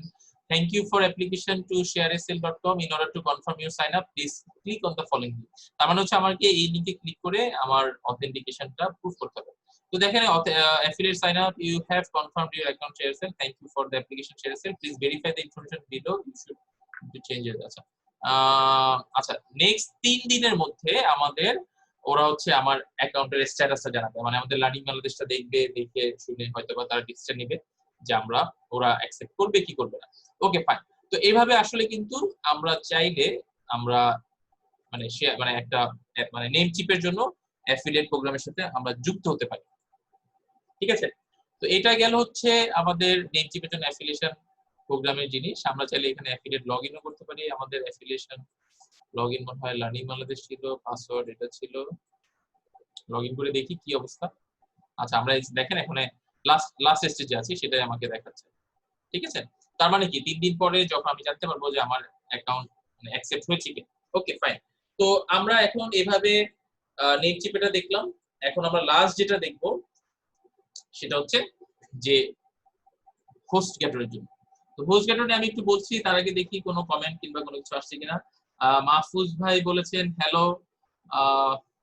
thank you for application to shareasale.com, in order to confirm your sign up please click on the following link. তার মানে হচ্ছে আমাকে এই লিংকে ক্লিক করে আমার অথেন্টিকেশনটা প্রুফ করতে হবে। তো দেখেন, affiliate sign up, you have confirmed your account ShareAsale, thank you for the application ShareAsale, please verify the information below, you should to change it. আচ্ছা আচ্ছা, নেক্সট 3 দিনের মধ্যে আমাদের ওরা হচ্ছে আমার অ্যাকাউন্টের স্ট্যাটাসটা জানাবে, মানে আমাদের লার্নিং বাংলাদেশটা দেখবে, দেখে শুনে হয়তো বা তারা ডিসিশন নেবে যে ওরা অ্যাকসেপ্ট করবে কি করবে না। Okay fine. তো এইভাবে আসলে কিন্তু আমরা চাইলে আমরা মানে মানে একটা মানে নেম চিপের জন্য অ্যাফিলিয়েট প্রোগ্রামের সাথে আমরা যুক্ত হতে পারি। ঠিক আছে, তো এটা গেল হচ্ছে আমাদের নেম চিপের জন্য অ্যাফিলিয়েশন প্রোগ্রামের জিনিস। আমরা চাইলে এখানে অ্যাফিলিয়েট লগইনও করতে পারি। আমাদের অ্যাফিলিয়েশন লগইন মনে হয় লার্নিং বাংলাদেশ ছিল, পাসওয়ার্ড এটা ছিল। লগইন করে দেখি কি অবস্থা। আচ্ছা, আমরা দেখেন এখানে লাস্ট স্টেজে আছি, সেটাই আমাকে দেখাচ্ছে। ঠিক আছে, তার মানে কি 3 দিন পরে যখন আমি জানতে পারবো যে আমার অ্যাকাউন্ট মানে অ্যাকসেপ্ট হয়েছে কি। Okay fine. তো আমরা এখন এভাবে নেম চিপেটা দেখলাম। এখন আমরা লাস্ট যেটা দেখব সেটা হচ্ছে যে হোস্ট গেটরের জন্য। তো হোস্ট গেটরে আমি একটু বলছি, তার আগে দেখি কোনো কমেন্ট কিংবা কোনো কিছু আসছে কিনা। মাহফুজ ভাই বলেছেন হ্যালো।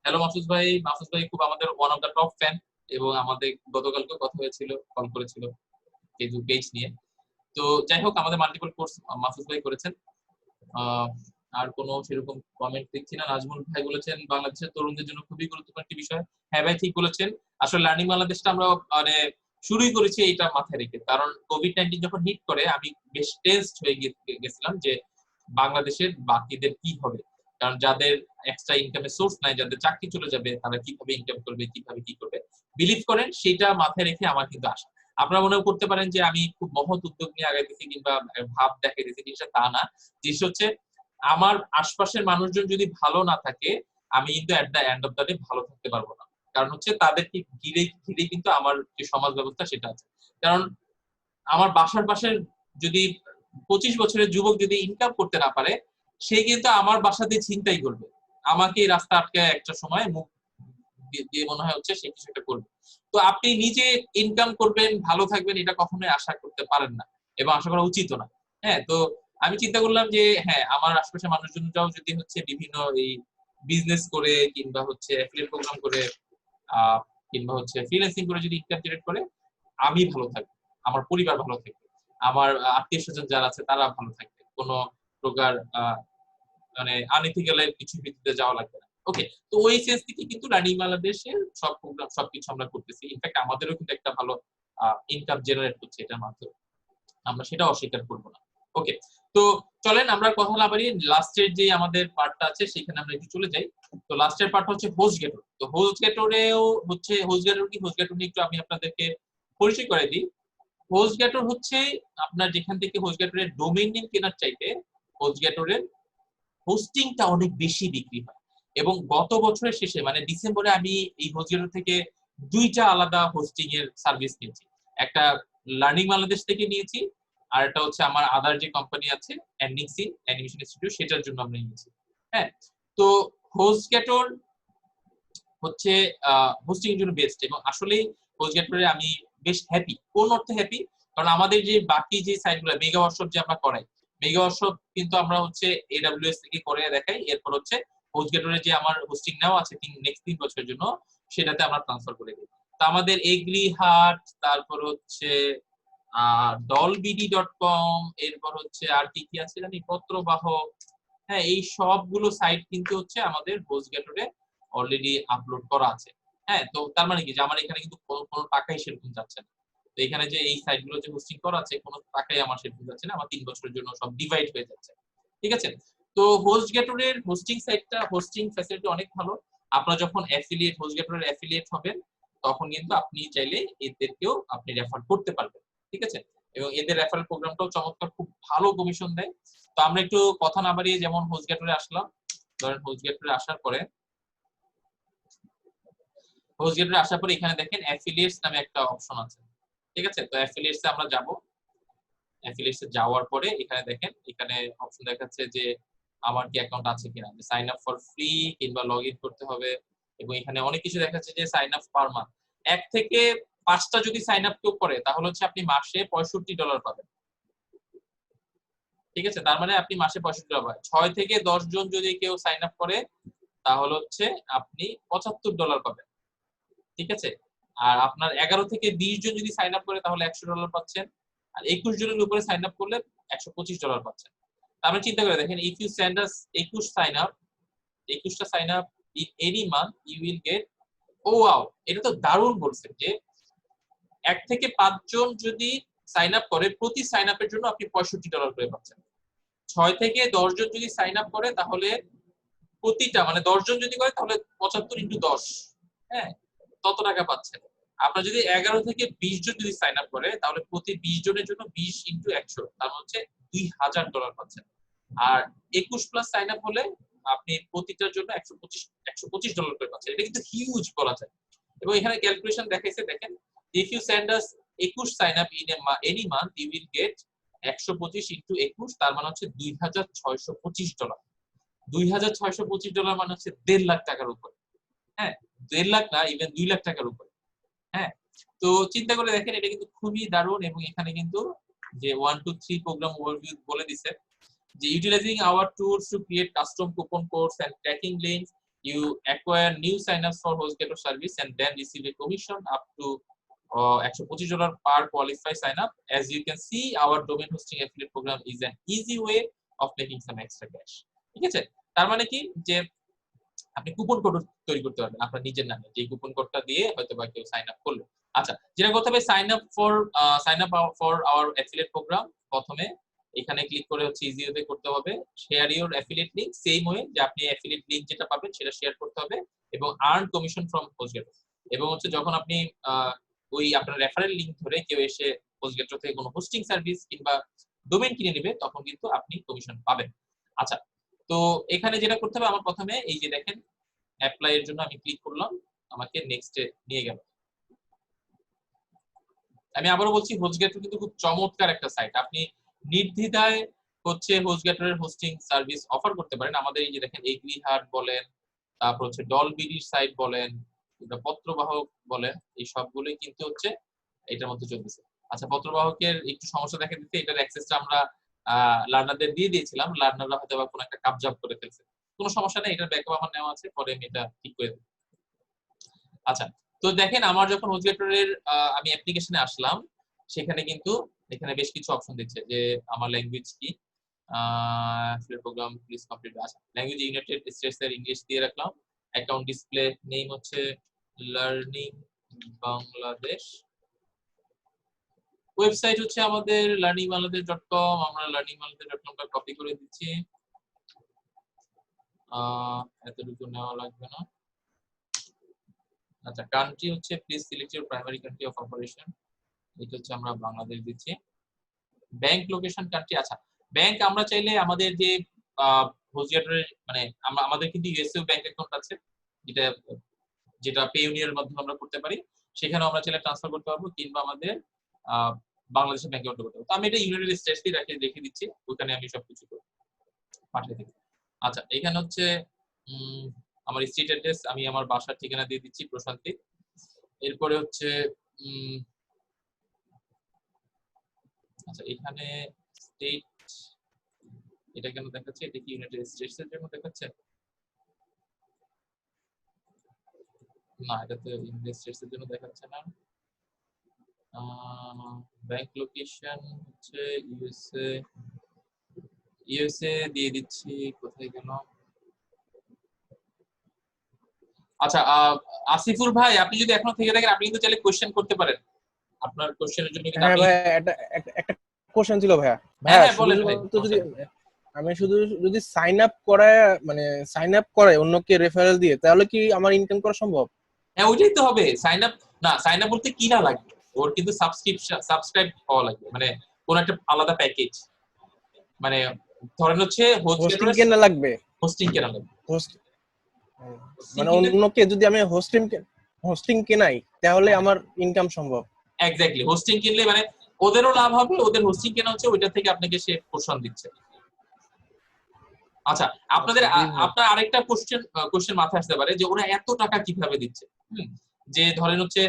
হ্যালো মাহফুজ ভাই। মাহফুজ ভাই খুব আমাদের one of the top fan, এবং আমাদের গতকালকে কথা হয়েছিল, কল করেছিল ফেসবুক পেজ নিয়ে। তো যাই হোক, আমাদের মাল্টিপল কোর্স মাহফুজ ভাই করেছেন। আর কোনো সেরকম কমেন্ট দেখছি না। নাজমুল ভাই বলেছেন বাংলাদেশের তরুণদের জন্য খুবই গুরুত্বপূর্ণ একটি বিষয়। হ্যাঁ ভাই, ঠিক বলেছেন। আসলে লার্নিং বাংলাদেশটা আমরা মানে শুরুই করেছি এইটা মাথায় রেখে, কারণ কোভিড-19 যখন হিট করে আমি বেশ টেনসড হয়ে গেছিলাম যে বাংলাদেশের বাকিদের কি হবে। কারণ যাদের এক্সট্রা ইনকামের সোর্স নাই, যাদের চাকরি চলে যাবে, তারা কিভাবে ইনকাম করবে, কিভাবে কি করবে। বিলিভ করেন সেটা মাথায় রেখে আমার কিন্তু আসা। আপনারা মনে করতে পারেন যে আমি খুব মহৎ উদ্যোগ নিয়ে আগাইতেছি কিংবা ভাব দেখাইতেছি, জিনিসটা তা না। জিনিস হচ্ছে আমার আশপাশের মানুষজন যদি ভালো না থাকে, আমি কিন্তু at the end of the day ভালো থাকতে পারবো না। কারণ হচ্ছে তাদেরকে ঘিরে ঘিরে কিন্তু আমার যে সমাজ ব্যবস্থা সেটা আছে। কারণ আমার বাসার পাশের যদি 25 বছরের যুবক যদি ইনকাম করতে না পারে, সে কিন্তু আমার বাসাতে ছিনতাই করবে, আমাকে রাস্তা আটকে একটা সময় মুখ দিয়ে মনে হয় হচ্ছে সে কিছু একটা করবে। তো আপনি নিজে ইনকাম করবেন, ভালো থাকবেন, এটা কখনোই আশা করতে পারেন না এবং আশা করা উচিত না। হ্যাঁ, তো আমি চিন্তা করলাম যে হ্যাঁ, আমার আশপাশের মানুষজনরাও যদি হচ্ছে বিভিন্ন এই বিজনেস করে কিংবা হচ্ছে অ্যাফিলিয়েট প্রোগ্রাম করে কিংবা হচ্ছে ফ্রিল্যান্সিং করে যদি ইনকাম জেনারেট করে, আমি ভালো থাকবো, আমার পরিবার ভালো থাকবে, আমার আত্মীয়-স্বজন যারা আছে তারা ভালো থাকবে, কোনো প্রকার মানে আনইথিক্যাল কিছু ভিত্তিতে যাওয়া লাগবে না। ওকে, তো ওই সেন্স থেকে কিন্তু লার্নিং বাংলাদেশের সব প্রোগ্রাম সবকিছু আমরা করতেছি। ইনফ্যাক্ট আমাদেরও কিন্তু একটা ভালো ইনকাম জেনারেট হচ্ছে এটার মাধ্যমে, আমরা সেটা অস্বীকার করব না। ওকে, তো চলেন আমরা কথা না বাড়িয়ে লাস্টের যে আমাদের পার্টটা আছে সেখানে আমরা একটু চলে যাই। তো লাস্টের পার্ট হচ্ছে হোস্ট গেটর। তো হোস্ট গেটরেও হচ্ছে হোস্ট গেটর কি, হোস্ট গেটর নিয়ে একটু আমি আপনাদেরকে পরিচয় করে দিই। হোস্ট গেটর হচ্ছে আপনার যেখান থেকে হোস্ট গেটরের ডোমেইন নেম কেনার চাইতে হোস্ট গেটরের হোস্টিংটা অনেক বেশি বিক্রি হয়। এবং গত বছরের শেষে মানে ডিসেম্বরে আমি এই হোস্টগেটর থেকে 2টা আলাদা হোস্টিং এর সার্ভিস নিয়েছি। একটা লার্নিং বাংলাদেশ থেকে নিয়েছি, আর একটা হচ্ছে আমার আদার যে কোম্পানি আছে এনএক্সি অ্যানিমেশন ইনস্টিটিউট, সেটার জন্য আমরা নিয়েছি। হ্যাঁ, তো হোস্টগেটর হচ্ছে হোস্টিং এর জন্য বেস্ট, এবং আসলে হোস্টগেটরে আমি বেশ হ্যাপি। কোন অর্থে হ্যাপি? কারণ আমাদের যে বাকি যে সাইটগুলো মেগা ওয়ার্কশপ যে আমরা করাই, মেগা ওয়ার্কশপ কিন্তু আমরা হচ্ছে এডব্লিউএস থেকে করে দেখাই, এরপর হচ্ছে হোস্টগেটরে যে আমার হোস্টিং নাও আছে নেক্সট 3 বছরের জন্য, সেটাতে আমরা ট্রান্সফার করে দিই। তো আমাদের এগ্রি হাট, তারপর হচ্ছে dolbd.com, এরপর হচ্ছে আর কি কি আছে জানি, পত্রবাহক, হ্যাঁ এই সবগুলো সাইট কিন্তু হচ্ছে আমাদের হোস্টগেটরে অলরেডি আপলোড করা আছে। হ্যাঁ, তো তার মানে কি যে আমার এখানে কিন্তু কোনো টাকাই সেরকম যাচ্ছে না। তো এখানে যে এই সাইটগুলো যে হোস্টিং করা আছে, কোনো টাকাই আমার সেরকম যাচ্ছে না, আমার 3 বছরের জন্য সব ডিভাইড হয়ে যাচ্ছে। ঠিক আছে, তো হোস্টগেটরের হোস্টিং সাইটটা হোস্টিং ফ্যাসিলিটি অনেক ভালো। আপনারা যখন অ্যাফিলিয়েট হোস্টগেটরের অ্যাফিলিয়েট হবেন, তখন কিন্তু আপনি চাইলে এদেরকেও আপনি রেফার করতে পারবেন। ঠিক আছে, এবং এদের রেফারেল প্রোগ্রামটাও চমৎকার, খুব ভালো কমিশন দেয়। তো আমরা একটু কথা না বাড়িয়ে যেমন হোস্টগেটরে আসলাম, ধরেন হোস্টগেটরে আসার পরে হোস্টগেটরে আসার পরে এখানে দেখেন অ্যাফিলিয়েটস নামে একটা অপশন আছে, ঠিক আছে? তো অ্যাফিলিয়েটসে আমরা যাব। অ্যাফিলিয়েটসে যাওয়ার পরে এখানে দেখেন, এখানে অপশন দেখাচ্ছে যে আমার কি অ্যাকাউন্ট আছে কিনা, সাইন আপ ফর ফ্রি কিংবা লগ ইন করতে হবে, এবং এখানে অনেক কিছু দেখাচ্ছে যে সাইন আপ পার মান্থ। 1 থেকে 5টা যদি সাইন আপ কেউ করে তাহলে হচ্ছে আপনি মাসে $65 পাবেন, ঠিক আছে? তার মানে আপনি মাসে $65 পাবেন। 6 থেকে 10 জন যদি কেউ সাইন আপ করে তাহলে হচ্ছে আপনি $75 পাবেন, ঠিক আছে? আর আপনার 11 থেকে 20 জন যদি সাইন আপ করে তাহলে $100 পাচ্ছেন, আর 21 জনের উপরে সাইন আপ করলে $125 পাচ্ছেন। তাহলে চিন্তা করে দেখেন, if you send us 21 sign up, 21টা sign up in any month you will get, oh wow, এটা তো দারুণ বলছেন যে 1 থেকে 5 জন যদি সাইন আপ করে প্রতি সাইন আপের জন্য আপনি $65 করে পাচ্ছেন। 6 থেকে 10 জন যদি সাইন আপ করে তাহলে প্রতিটা, মানে 10 জন যদি করে তাহলে 75 ইনটু 10, হ্যাঁ, তত টাকা পাচ্ছেন। আপনার যদি 11 থেকে 20 জন যদি সাইন আপ করে তাহলে প্রতি 20 জনের জন্য 20 ইনটু 100, তার মানে হচ্ছে $2000 পাচ্ছেন। আর 21 প্লাস সাইন আপ হলে আপনি প্রতিটার জন্য $125 করে পাচ্ছেন। এটা কিন্তু হিউজ বলা যায়। এবং এখানে ক্যালকুলেশন দেখাইছে, দেখেন, if you send us 21 sign up in any month you will get 125 into 21, তার মানে হচ্ছে $2625। $2625 মানে হচ্ছে 1.5 লাখ টাকার উপরে, হ্যাঁ, 1.5 লাখ না, ইভেন 2 লাখ টাকার উপরে, হ্যাঁ। তো চিন্তা করে দেখেন, এটা কিন্তু খুবই দারুণ। এবং এখানে কিন্তু যে 1 2 3 প্রোগ্রাম ওভারভিউ বলে দিছে যে utilizing our tools to create custom coupon codes and tracking links, you acquire new signups for HostGator service and then receive a commission up to $125 per qualified sign up. As you can see, our domain hosting affiliate program is an easy way of making some extra cash. ঠিক আছে? তার মানে কি যে আপনি coupon code তৈরি করতে পারবেন আপনার নিজের নামে, যে কুপন কোডটা দিয়ে হয়তো বা কেউ সাইন আপ করলো। আচ্ছা, যেটা করতে হবে, sign up for our affiliate program, প্রথমে এখানে ক্লিক করে হচ্ছে ইজি ওয়ে করতে হবে, share your affiliate link, same way যে আপনি অ্যাফিলিয়েট লিংক যেটা পাবেন সেটা শেয়ার করতে হবে, এবং আর্ন কমিশন ফ্রম হোস্টগেটর। এবং হচ্ছে যখন আপনি ওই আপনার রেফারেল লিংক ধরে কেউ এসে হোস্টগেটর থেকে কোনো হোস্টিং সার্ভিস কিংবা ডোমেইন কিনে নেবে তখন কিন্তু আপনি কমিশন পাবেন। আচ্ছা, তো এখানে যেটা করতে হবে, আমার প্রথমে এই যে দেখেন অ্যাপ্লাই এর জন্য আমি ক্লিক করলাম, আমাকে নেক্সট এ নিয়ে গেল। আমি আবারও বলছি, হোস্টগেটর কিন্তু খুব চমৎকার একটা সাইট। আপনি নির্দ্বিধায় হচ্ছে হোস্টগেটরের হোস্টিং সার্ভিস অফার করতে পারেন। আমাদের এই যে দেখেন এগ্রিহার্ট বলেন, তারপর হচ্ছে ডলবিডির সাইট বলেন, এটা পত্রবাহক বলেন, এই সবগুলোই কিন্তু হচ্ছে এটার মধ্যে চলতেছে। আচ্ছা, পত্রবাহকের একটু সমস্যা দেখা দিতে, এটার অ্যাক্সেসটা আমরা লার্নারদের দিয়ে দিয়েছিলাম, লার্নাররা হয়তো বা কোনো একটা কাবজাব করে ফেলছে। কোনো সমস্যা নেই, এটার ব্যাকআপ আমার নেওয়া আছে, পরে আমি এটা ঠিক করে দেব। আচ্ছা, তো দেখেন আমার যখন হোস্টগেটরের আমি অ্যাপ্লিকেশনে আসলাম, সেখানে কিন্তু এখানে বেশ কিছু অপশন দিচ্ছে যে আমার ল্যাঙ্গুয়েজ কি, প্রোগ্রাম প্লিজ কমপ্লিট। আচ্ছা, ল্যাঙ্গুয়েজ ইউনাইটেড স্টেটস এর ইংলিশ দিয়ে রাখলাম। অ্যাকাউন্ট ডিসপ্লে নেম হচ্ছে লার্নিং বাংলাদেশ। ওয়েবসাইট হচ্ছে আমাদের learningbangladesh.com, আমরা learningbangladesh.com টা কপি করে দিচ্ছি, এতটুকু নেওয়া লাগবে না। আচ্ছা, কান্ট্রি হচ্ছে please select your primary country of operation, এটা হচ্ছে আমরা বাংলাদেশ দিচ্ছি। ব্যাংক লোকেশন কান্ট্রি, আচ্ছা ব্যাংক আমরা চাইলে আমাদের যে হোস্টগেটরের মানে আমাদের কিন্তু ইউএসএ ব্যাংক অ্যাকাউন্ট আছে, যেটা যেটা পেইওনিয়ারের মাধ্যমে আমরা করতে পারি, সেখানেও আমরা চাইলে ট্রান্সফার করতে পারবো, কিংবা আমাদের বাংলাদেশের ব্যাংক অ্যাকাউন্ট করতে পারবো। তো আমি এটা ইউনাইটেড স্টেটসই রেখে দিচ্ছি, ওখানে আমি সবকিছু পাঠিয়ে দিচ্ছি। আচ্ছা, এখানে হচ্ছে আমার স্ট্রিট অ্যাড্রেস, আমি আমার বাসার ঠিকানা দিয়ে দিচ্ছি, প্রশান্তি। এরপরে হচ্ছে আচ্ছা, এখানে স্টেট, এটা কেন দেখাচ্ছে, এটা কি ইউনাইটেড স্টেটস এর জন্য দেখাচ্ছে? না, এটা তো ইউনাইটেড স্টেটস এর জন্য দেখাচ্ছে না। ব্যাংক লোকেশন হচ্ছে ইউএসএ দিয়ে দিচ্ছি, কোথায় গেল? আচ্ছা, আসিফুল ভাই, আপনি যদি এখনো থেকে থাকেন আপনি কিন্তু চাইলে কোশ্চেন করতে পারেন, আপনার কোশ্চেনের জন্য কিন্তু হ্যাঁ আমি। ভাই, একটা কোশ্চেন ছিল ভাইয়া। হ্যাঁ হ্যাঁ, বলেন ভাই। শুধুমাত্র যদি সাইন আপ করায়, মানে সাইন আপ করে অন্যকে রেফারেল দিয়ে, তাহলে কি আমার ইনকাম করা সম্ভব? হ্যাঁ, ওইটাই তো হবে। সাইন আপ না, সাইন আপ বলতে কিনা লাগবে, ওর কিন্তু সাবস্ক্রাইব হওয়া লাগবে, মানে কোন একটা আলাদা প্যাকেজ, মানে ধরেন হচ্ছে হোস্টিং কেনা লাগবে? হোস্টিং কেনা লাগবে। হোস্ট হোস্টিং মানে কিনলে অন্যকে যদি আমি হোস্টিং হোস্টিং কেনাই, তাহলে আমার ইনকাম সম্ভব। এক্স্যাক্টলি, হোস্টিং কিনলে মানে ওদেরও লাভ হবে, ওদের হোস্টিং কেনা হচ্ছে, ওইটা থেকে আপনাকে সে পোর্শন দিচ্ছে। আচ্ছা, আপনাদের আচ্ছা জি ভাই। আপনার আরেকটা কোশ্চেন মাথায় আসতে পারে যে ওরা এত টাকা কিভাবে দিচ্ছে। যে ধরেন হচ্ছে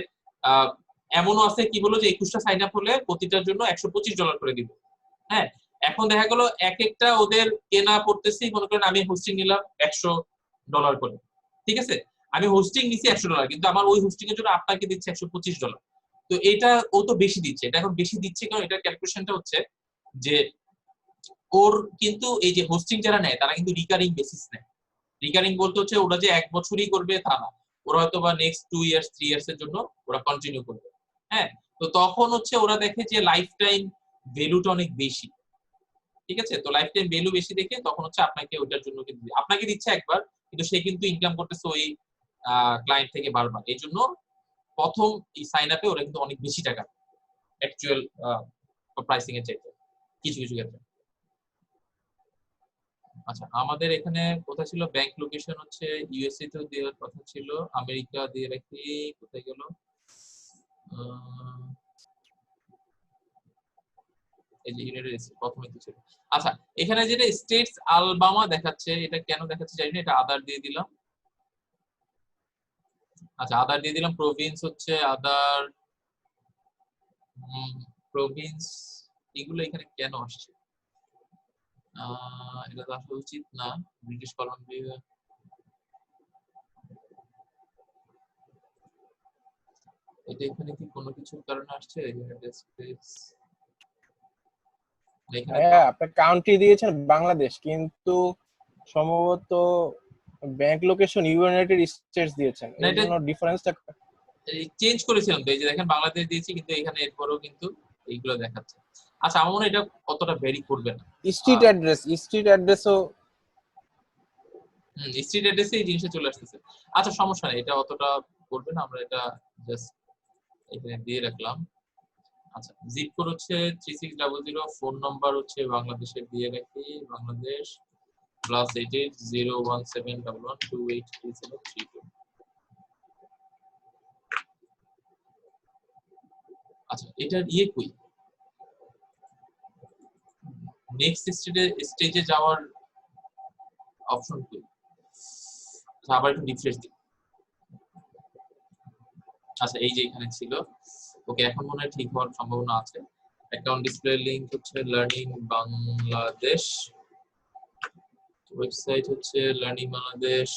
এমনও আছে কি বলো যে 21টা সাইন আপ হলে প্রতিটার জন্য $125 করে দিব। হ্যাঁ, এখন দেখা গেল এক একটা ওদের কেনা পড়তেছি, মনে করেন আমি হোস্টিং নিলাম $100 করে, ঠিক আছে, আমি হোস্টিং নিছি $100, কিন্তু আমার ওই হোস্টিং এর জন্য আপনাকে দিচ্ছে $125। তো এটা ও তো বেশি দিচ্ছে, এটা এখন বেশি দিচ্ছে কারণ এটা ক্যালকুলেশনটা হচ্ছে যে ওর কিন্তু এই যে হোস্টিং যারা নেয় তারা কিন্তু রিকারিং বেসিস নেয়। রিকারিং বলতে হচ্ছে ওরা যে এক বছরই করবে তা না, ওরা হয়তো বা নেক্সট 2 ইয়ার্স 3 ইয়ার্স এর জন্য ওরা কন্টিনিউ করবে। হ্যাঁ, তো তখন হচ্ছে ওরা দেখে যে লাইফ টাইম ভ্যালুটা অনেক বেশি, ঠিক আছে, তো লাইফ টাইম ভ্যালু বেশি দেখে তখন হচ্ছে আপনাকে ওটার জন্য কিন্তু আপনাকে দিচ্ছে একবার, কিন্তু সে কিন্তু ইনকাম করতেছে ওই ক্লায়েন্ট থেকে বারবার। এই জন্য প্রথম এই সাইন আপে ওরা কিন্তু অনেক বেশি টাকা অ্যাকচুয়াল প্রাইসিং এর চাইতে কিছু কিছু ক্ষেত্রে। আচ্ছা, আমাদের এখানে কোথায় ছিল ব্যাংক লোকেশন হচ্ছে ইউএসএ তে দেওয়ার কথা ছিল, আমেরিকা দিয়ে রাখি, কোথায় গেল, এই যে ইউনাইটেড স্টেটস প্রথমে তো ছিল। আচ্ছা, এখানে যেটা স্টেটস আলবামা দেখাচ্ছে, এটা কেন দেখাচ্ছে জানি না, এটা আদার দিয়ে দিলাম। আচ্ছা, আদার দিয়ে দিলাম, প্রভিন্স হচ্ছে আদার, প্রভিন্স, এগুলো এখানে কেন আসছে, এটা তো আসা উচিত না। ব্রিটিশ কলম্বিয়া, এটা এখানে কি কোনো কিছুর কারণে আসছে, ইউনাইটেড স্টেটস এখানে তো। হ্যাঁ, আপনি কাউন্ট্রি দিয়েছেন বাংলাদেশ, কিন্তু সম্ভবত ব্যাংক লোকেশন ইউনাইটেড স্টেটস দিয়েছেন, না, এই এটা জন্য ডিফারেন্সটা। চেঞ্জ করেছিলাম তো, এই যে দেখেন বাংলাদেশ দিয়েছি কিন্তু এখানে এরপরেও কিন্তু এইগুলো দেখাচ্ছে। আচ্ছা, আমার মনে হয় এটা অতটা ভ্যারি করবে না। স্ট্রিট অ্যাড্রেসও। স্ট্রিট অ্যাড্রেসে এই জিনিসটা চলে আসতেছে। আচ্ছা, সমস্যা নেই, এটা অতটা করবে না, আমরা এটা জাস্ট এখানে দিয়ে রাখলাম। আচ্ছা, জিপ কোড হচ্ছে 3600, ফোন নাম্বার হচ্ছে বাংলাদেশের দিয়ে রাখি, বাংলাদেশ +88 01711283732। আচ্ছা, এটার ইয়ে কই, নেক্সট স্টেজে যাওয়ার অপশন কই। আচ্ছা, আবার একটু রিফ্রেশ দিই। আচ্ছা, এই যে এখানে ছিল। ওকে, এখন মনে হয় ঠিক হওয়ার সম্ভাবনা আছে। অ্যাকাউন্ট ডিসপ্লে লিংক হচ্ছে লার্নিং বাংলাদেশ, ওয়েবসাইট হচ্ছে লার্নিং বাংলাদেশ,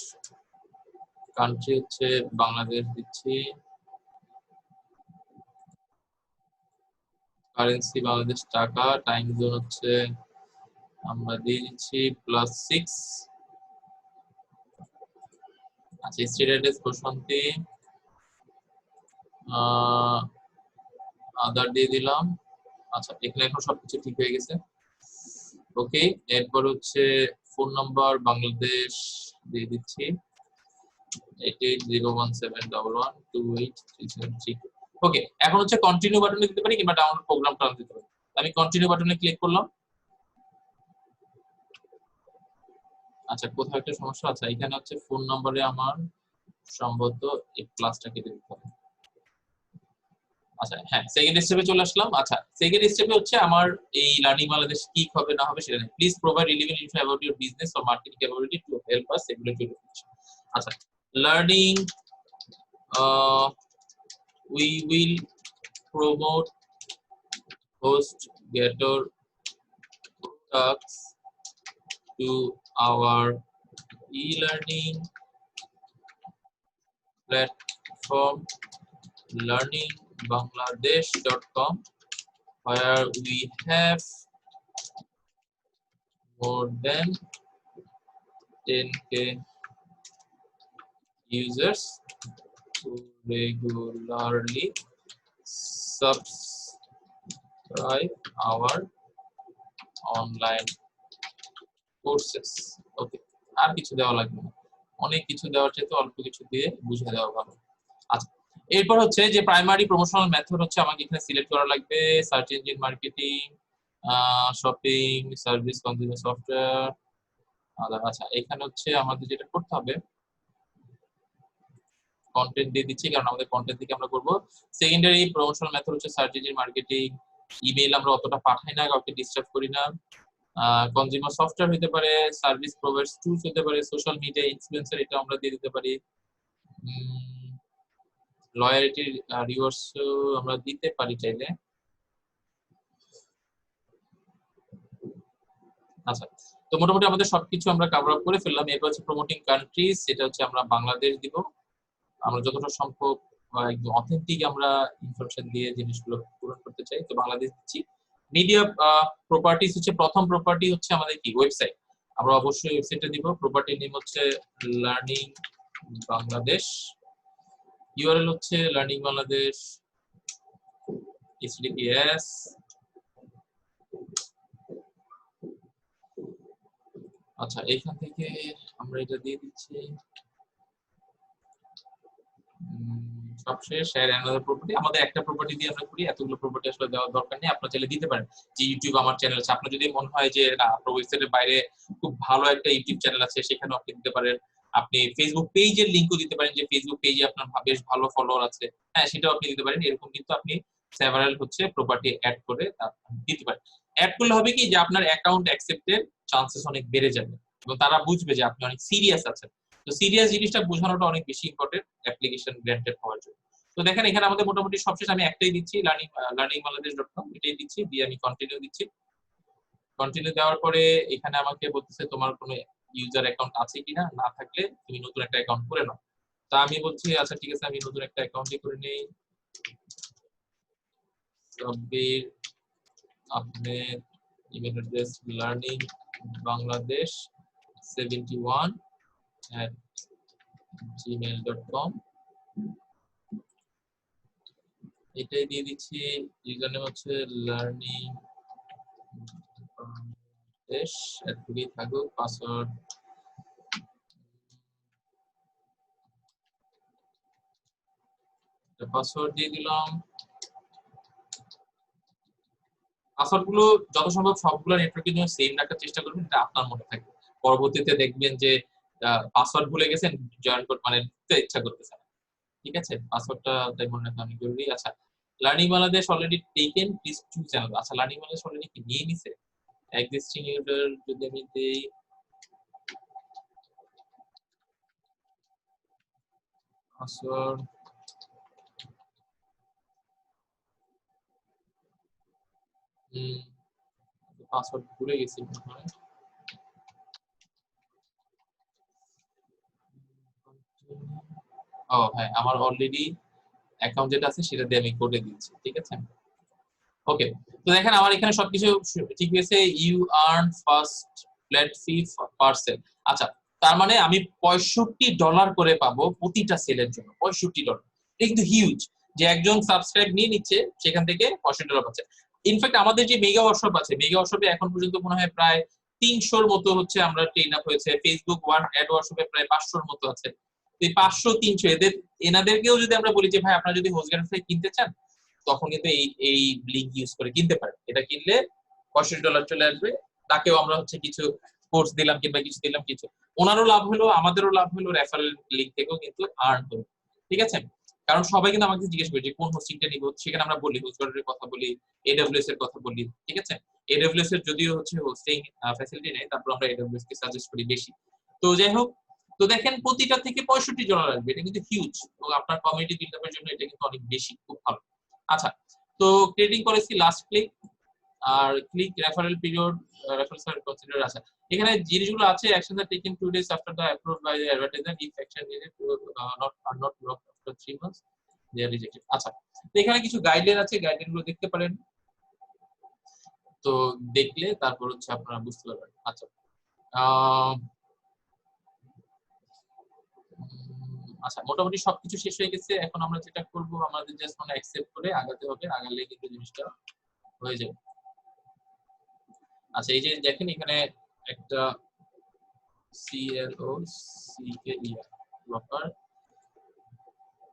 কান্ট্রি হচ্ছে বাংলাদেশ দিচ্ছি, কারেন্সি বাংলাদেশ টাকা, টাইম জোন হচ্ছে আমরা দিয়ে দিচ্ছি +6। আচ্ছা, স্ট্রিট অ্যাড্রেস প্রশান্তি, আদার দিয়ে দিলাম। আচ্ছা, এখানে এখন সবকিছু ঠিক হয়ে গেছে। ওকে, এরপর হচ্ছে ফোন নাম্বার বাংলাদেশ দিয়ে দিচ্ছি 880171128373। ওকে, এখন হচ্ছে কন্টিনিউ বাটনে দিতে পারি কিংবা ডাউনলোড প্রোগ্রামটা দিতে পারি। আমি কন্টিনিউ বাটনে ক্লিক করলাম। আচ্ছা, কোথাও একটা সমস্যা আছে, এখানে হচ্ছে ফোন নাম্বারে আমার সম্ভবত এই প্লাসটা কেটে দিতে হবে। আচ্ছা, হ্যাঁ, সেকেন্ড স্টেপে চলে আসলাম। আচ্ছা, সেকেন্ড স্টেপে হচ্ছে আমার এই লার্নিং বাংলাদেশ কি হবে না হবে সেটা নেই, please provide relevant info about your business or marketing capability to help us, এগুলো চলে আসছে। আচ্ছা, learning we will promote HostGator products to our e-learning platform learningbangladesh.com, where we have more than 10K users who regularly subscribe our online courses. Okay, আর কিছু দেওয়া লাগবে না, অনেক কিছু দেওয়ার চাইতে অল্প কিছু দিয়ে বুঝিয়ে দেওয়া ভালো। আচ্ছা, এরপর হচ্ছে যে প্রাইমারি প্রমোশনাল মেথড হচ্ছে আমাকে এখানে সিলেক্ট করা লাগবে, search engine marketing, shopping, service, consumer software. আচ্ছা, এখানে হচ্ছে আমাদের যেটা করতে হবে কন্টেন্ট দিয়ে দিচ্ছি কারণ আমাদের কন্টেন্ট থেকে আমরা করব। সেকেন্ডারি প্রমোশনাল মেথড হচ্ছে সার্চ ইঞ্জিন মার্কেটিং, ইমেল আমরা অতটা পাঠাই না, কাউকে ডিস্টার্ব করি না। কনজিউমার সফটওয়্যার হতে পারে, সার্ভিস প্রোভাইডার টুলস হতে পারে, সোশ্যাল মিডিয়া ইনফ্লুয়েন্সার এটা আমরা দিয়ে দিতে পারি, লয়ালিটি রিওয়ার্ডস আমরা দিতে পারি চাইলে। আচ্ছা, তো মোটামুটি আমাদের সবকিছু আমরা কভার আপ করে ফেললাম। এরপর হচ্ছে প্রমোটিং কান্ট্রিজ, এটা হচ্ছে আমরা বাংলাদেশ দিব। আমরা যতটা সম্ভব একদম অথেন্টিক আমরা ইনফরমেশন দিয়ে জিনিসগুলো পূরণ করতে চাই, তো বাংলাদেশ দিচ্ছি। মিডিয়া প্রপার্টিজ হচ্ছে প্রথম প্রপার্টি হচ্ছে আমাদের কি ওয়েবসাইট, আমরা অবশ্যই ওয়েবসাইটে দিব। প্রপার্টি নেম হচ্ছে লার্নিং বাংলাদেশ, ইউআরএল হচ্ছে লার্নিং বাংলাদেশ https। আচ্ছা, এইখান থেকে আমরা এটা দিয়ে দিচ্ছি। সবশেষ শেয়ার অ্যানাদার প্রপার্টি, আমাদের একটা প্রপার্টি দিয়ে আমরা করি, এতগুলো প্রপার্টি আসলে দেওয়ার দরকার নেই। আপনারা চাইলে দিতে পারেন যে ইউটিউব আমার চ্যানেল আছে, আপনার যদি মনে হয় যে না আপনার ওয়েবসাইটের বাইরে খুব ভালো একটা ইউটিউব চ্যানেল আছে সেখানেও আপনি দিতে পারেন। আপনি ফেসবুক পেজের লিংকও দিতে পারেন যে ফেসবুক পেজে আপনার বেশ ভালো ফলোয়ার আছে, হ্যাঁ সেটাও আপনি দিতে পারেন। এরকম কিন্তু আপনি সেভারাল হচ্ছে প্রপার্টি অ্যাড করে দিতে পারেন। অ্যাড করলে হবে কি যে আপনার অ্যাকাউন্ট অ্যাকসেপ্টের চান্সেস অনেক বেড়ে যাবে এবং তারা বুঝবে যে আপনি অনেক সিরিয়াস আছেন। তো সিরিয়াস জিনিসটা বোঝানোটা অনেক বেশি ইম্পর্টেন্ট অ্যাপ্লিকেশন গ্র্যান্টেড হওয়ার জন্য। তো দেখেন এখানে আমাদের মোটামুটি সবশেষ আমি একটাই দিচ্ছি, learningbangladesh.com, এটাই দিচ্ছি, দিয়ে আমি কন্টিনিউ দিচ্ছি। কন্টিনিউ দেওয়ার পরে এখানে আমাকে বলতেছে তোমার কোনো ইউজার অ্যাকাউন্ট আছে কিনা, না থাকলে তুমি নতুন একটা অ্যাকাউন্ট করে নাও। তা আমি বলছি আচ্ছা ঠিক আছে, আমি নতুন একটা অ্যাকাউন্টই করে নেই। Sabbir Ahmed, email address learningbangladesh71@gmail.com, এটাই দিয়ে দিচ্ছি। ইউজার নেম হচ্ছে লার্নিং বাংলাদেশ, এতটুকুই থাকুক। পাসওয়ার্ড দিয়ে দিলাম। পাসওয়ার্ড গুলো যত সম্ভব সবগুলো নেটওয়ার্কের জন্য সেম রাখার চেষ্টা করবেন, এটা আপনার মনে থাকবে। পরবর্তীতে দেখবেন যে পাসওয়ার্ড ভুলে গেছেন, জয়েন করতে মানে ঢুকতে ইচ্ছা করতেছে না। ঠিক আছে, পাসওয়ার্ডটা তাই মনে রাখা অনেক জরুরি। আচ্ছা, learning Bangladesh already taken, please choose channel. আচ্ছা, লার্নিং বাংলাদেশ অলরেডি কি নিয়ে নিছে? এক্সিস্টিং ইউজার যদি আমি দেই পাসওয়ার্ড, পাসওয়ার্ড ভুলে গেছি মনে হয়। ও হ্যাঁ, আমার অলরেডি অ্যাকাউন্ট যেটা আছে সেটা দিয়ে আমি করে দিয়েছি। ঠিক আছে, ওকে। তো দেখেন আমার এখানে সবকিছু ঠিক আছে। You earn first flat fee per sale. আচ্ছা, তার মানে আমি $65 করে পাবো প্রতিটা সেলের জন্য। $65, এটা কিন্তু হিউজ যে একজন সাবস্ক্রাইব নিয়ে নিচ্ছে সেখান থেকে $65 পাচ্ছে। ইনফ্যাক্ট আমাদের যে মেগা ওয়ার্কশপ আছে, মেগা ওয়ার্কশপে এখন পর্যন্ত মনে হয় প্রায় 300-র মতো হচ্ছে আমরা ট্রেন আপ হয়েছে। ফেসবুক ওয়ান অ্যাড ওয়ার্কশপে প্রায় 500-র মতো আছে। এই 500-300 এনাদেরকেও যদি আমরা বলি যে ভাই আপনারা যদি হোস্ট গ্যারেন্টি কিনতে চান তখন কিন্তু এই লিংক ইউজ করে কিনতে পারেন। এটা কিনলে $65 চলে আসবে। তাকেও আমরা হচ্ছে কিছু কোর্স দিলাম কিংবা কিছু দিলাম, কিছু ওনারও লাভ হলো, আমাদেরও লাভ হলো, রেফারেল লিংক থেকেও কিন্তু আর্ন হলো। ঠিক আছে, কারণ সবাই কিন্তু আমাকে জিজ্ঞেস করে যে কোন হোস্টিংটা নিব, সেখানে আমরা বলি হোস্টগার্ডের কথা বলি, এডব্লিউএস এর কথা বলি। ঠিক আছে, এডব্লিউএস এর যদিও হচ্ছে হোস্টিং ফ্যাসিলিটি নেই, তারপর আমরা এডব্লিউএস কে সাজেস্ট করি বেশি। তো যাই হোক, তো দেখেন প্রতিটা থেকে $65 আসবে, এটা কিন্তু হিউজ এবং আপনার কমিউনিটি বিল্ড আপের জন্য এটা কিন্তু অনেক বেশি, খুব ভালো। আচ্ছা, তো ক্রেডিং করেছি লাস্ট ক্লিক আর click referral period, referral service consider. আছে এখানে জিনিসগুলো আছে, action that taken 2 days after the approved by the advertiser, if action needed not blocked after 3 months they are rejected। আচ্ছা, তো এখানে কিছু গাইডলাইন আছে, গাইডলাইন গুলো দেখতে পারেন, তো দেখলে তারপর হচ্ছে আপনারা বুঝতে পারবেন। আচ্ছা, আচ্ছা মোটামুটি সবকিছু শেষ হয়ে গেছে। এখন আমরা যেটা করব, আমাদের জাস্ট মানে অ্যাকসেপ্ট করে আগাতে হবে, আগালে কিন্তু জিনিসটা হয়ে যাবে। আচ্ছা, এই যে দেখেন এখানে একটা CLOCKE blocker,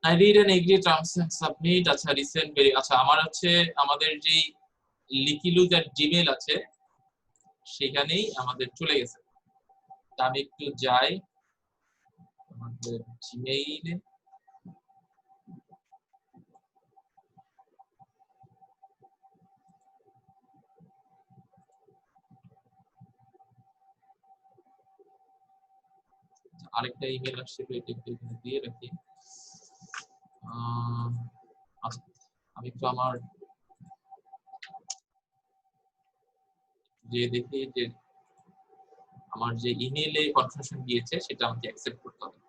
I read and agree terms and submit। আচ্ছা, রিসেন্ট আচ্ছা আমার হচ্ছে আমাদের যে likilu@gmail আছে সেখানেই আমাদের চলে গেছে। তা আমি একটু যাই আমাদের জিমেইলে, আরেকটা ইমেল আসছিল, এটা একটু এখানে দিয়ে রাখি। আচ্ছা, আমি একটু আমার যে দেখি যে আমার যে ইমেইলে কনফার্মেশন দিয়েছে সেটা আমাকে অ্যাকসেপ্ট করতে হবে।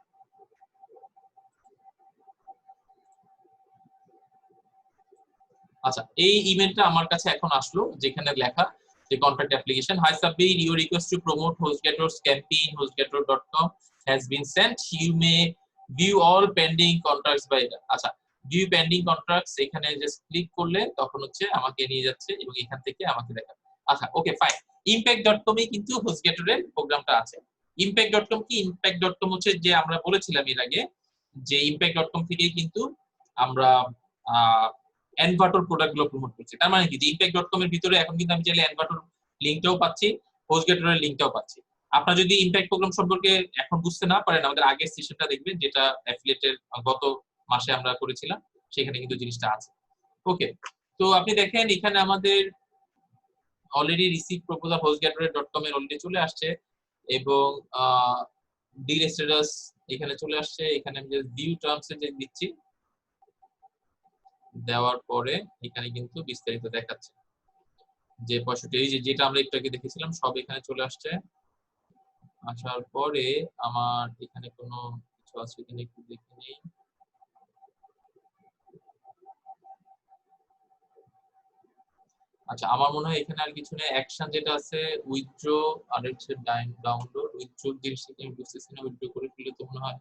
আচ্ছা, এই ইমেলটা আমার কাছে এখন আসলো, যেখানে লেখা যে contract application, hi Sabbir, your request to promote HostGator's campaign hostgator.com has been sent, you may view all pending contracts by আচ্ছা, view pending contracts এখানে জাস্ট ক্লিক করলে তখন হচ্ছে আমাকে নিয়ে যাচ্ছে এবং এখান থেকে আমাকে দেখাবে। আচ্ছা, ওকে ফাইন। impact.com এ কিন্তু HostGator এর প্রোগ্রামটা আছে। impact.com কি? impact.com হচ্ছে যে আমরা বলেছিলাম এর আগে যে impact.com থেকেই কিন্তু আমরা এনভার্টর প্রোডাক্ট গুলো প্রমোট করছি। তার মানে কি, যে impact.com এর ভিতরে এখন কিন্তু আমি চাইলে এনভার্টর লিংকটাও পাচ্ছি, HostGator এর লিংকটাও পাচ্ছি। আপনারা যদি ইমপ্যাক্ট প্রোগ্রাম সম্পর্কে এখন বুঝতে না পারেন, আমাদের আগের সেশনটা দেখবেন, যেটা অ্যাফিলিয়েটের গত মাসে আমরা করেছিলাম, সেখানে কিন্তু জিনিসটা আছে। ওকে, তো আপনি দেখেন এখানে আমাদের অলরেডি রিসিভ প্রপোজাল HostGator.com এর অলরেডি চলে আসছে এবং ডিল স্ট্যাটাস এখানে চলে আসছে। এখানে আমি যে ভিউ টার্মস এ যে দিচ্ছি, দেওয়ার পরে এখানে কিন্তু বিস্তারিত দেখাচ্ছে যে 65, যেটা আমরা একটু আগে দেখেছিলাম সব এখানে চলে আসছে। আসার পরে আমার এখানে কোনো কিছু আছে কিনা একটু দেখে নিই। আচ্ছা, আমার মনে হয় এখানে আর কিছু নেই। অ্যাকশন যেটা আছে উইথড্র আর হচ্ছে ডাউনলোড। উইথড্র জিনিসটা আমি বুঝতেছি না, উইথড্র করে ফেললে তো মনে হয়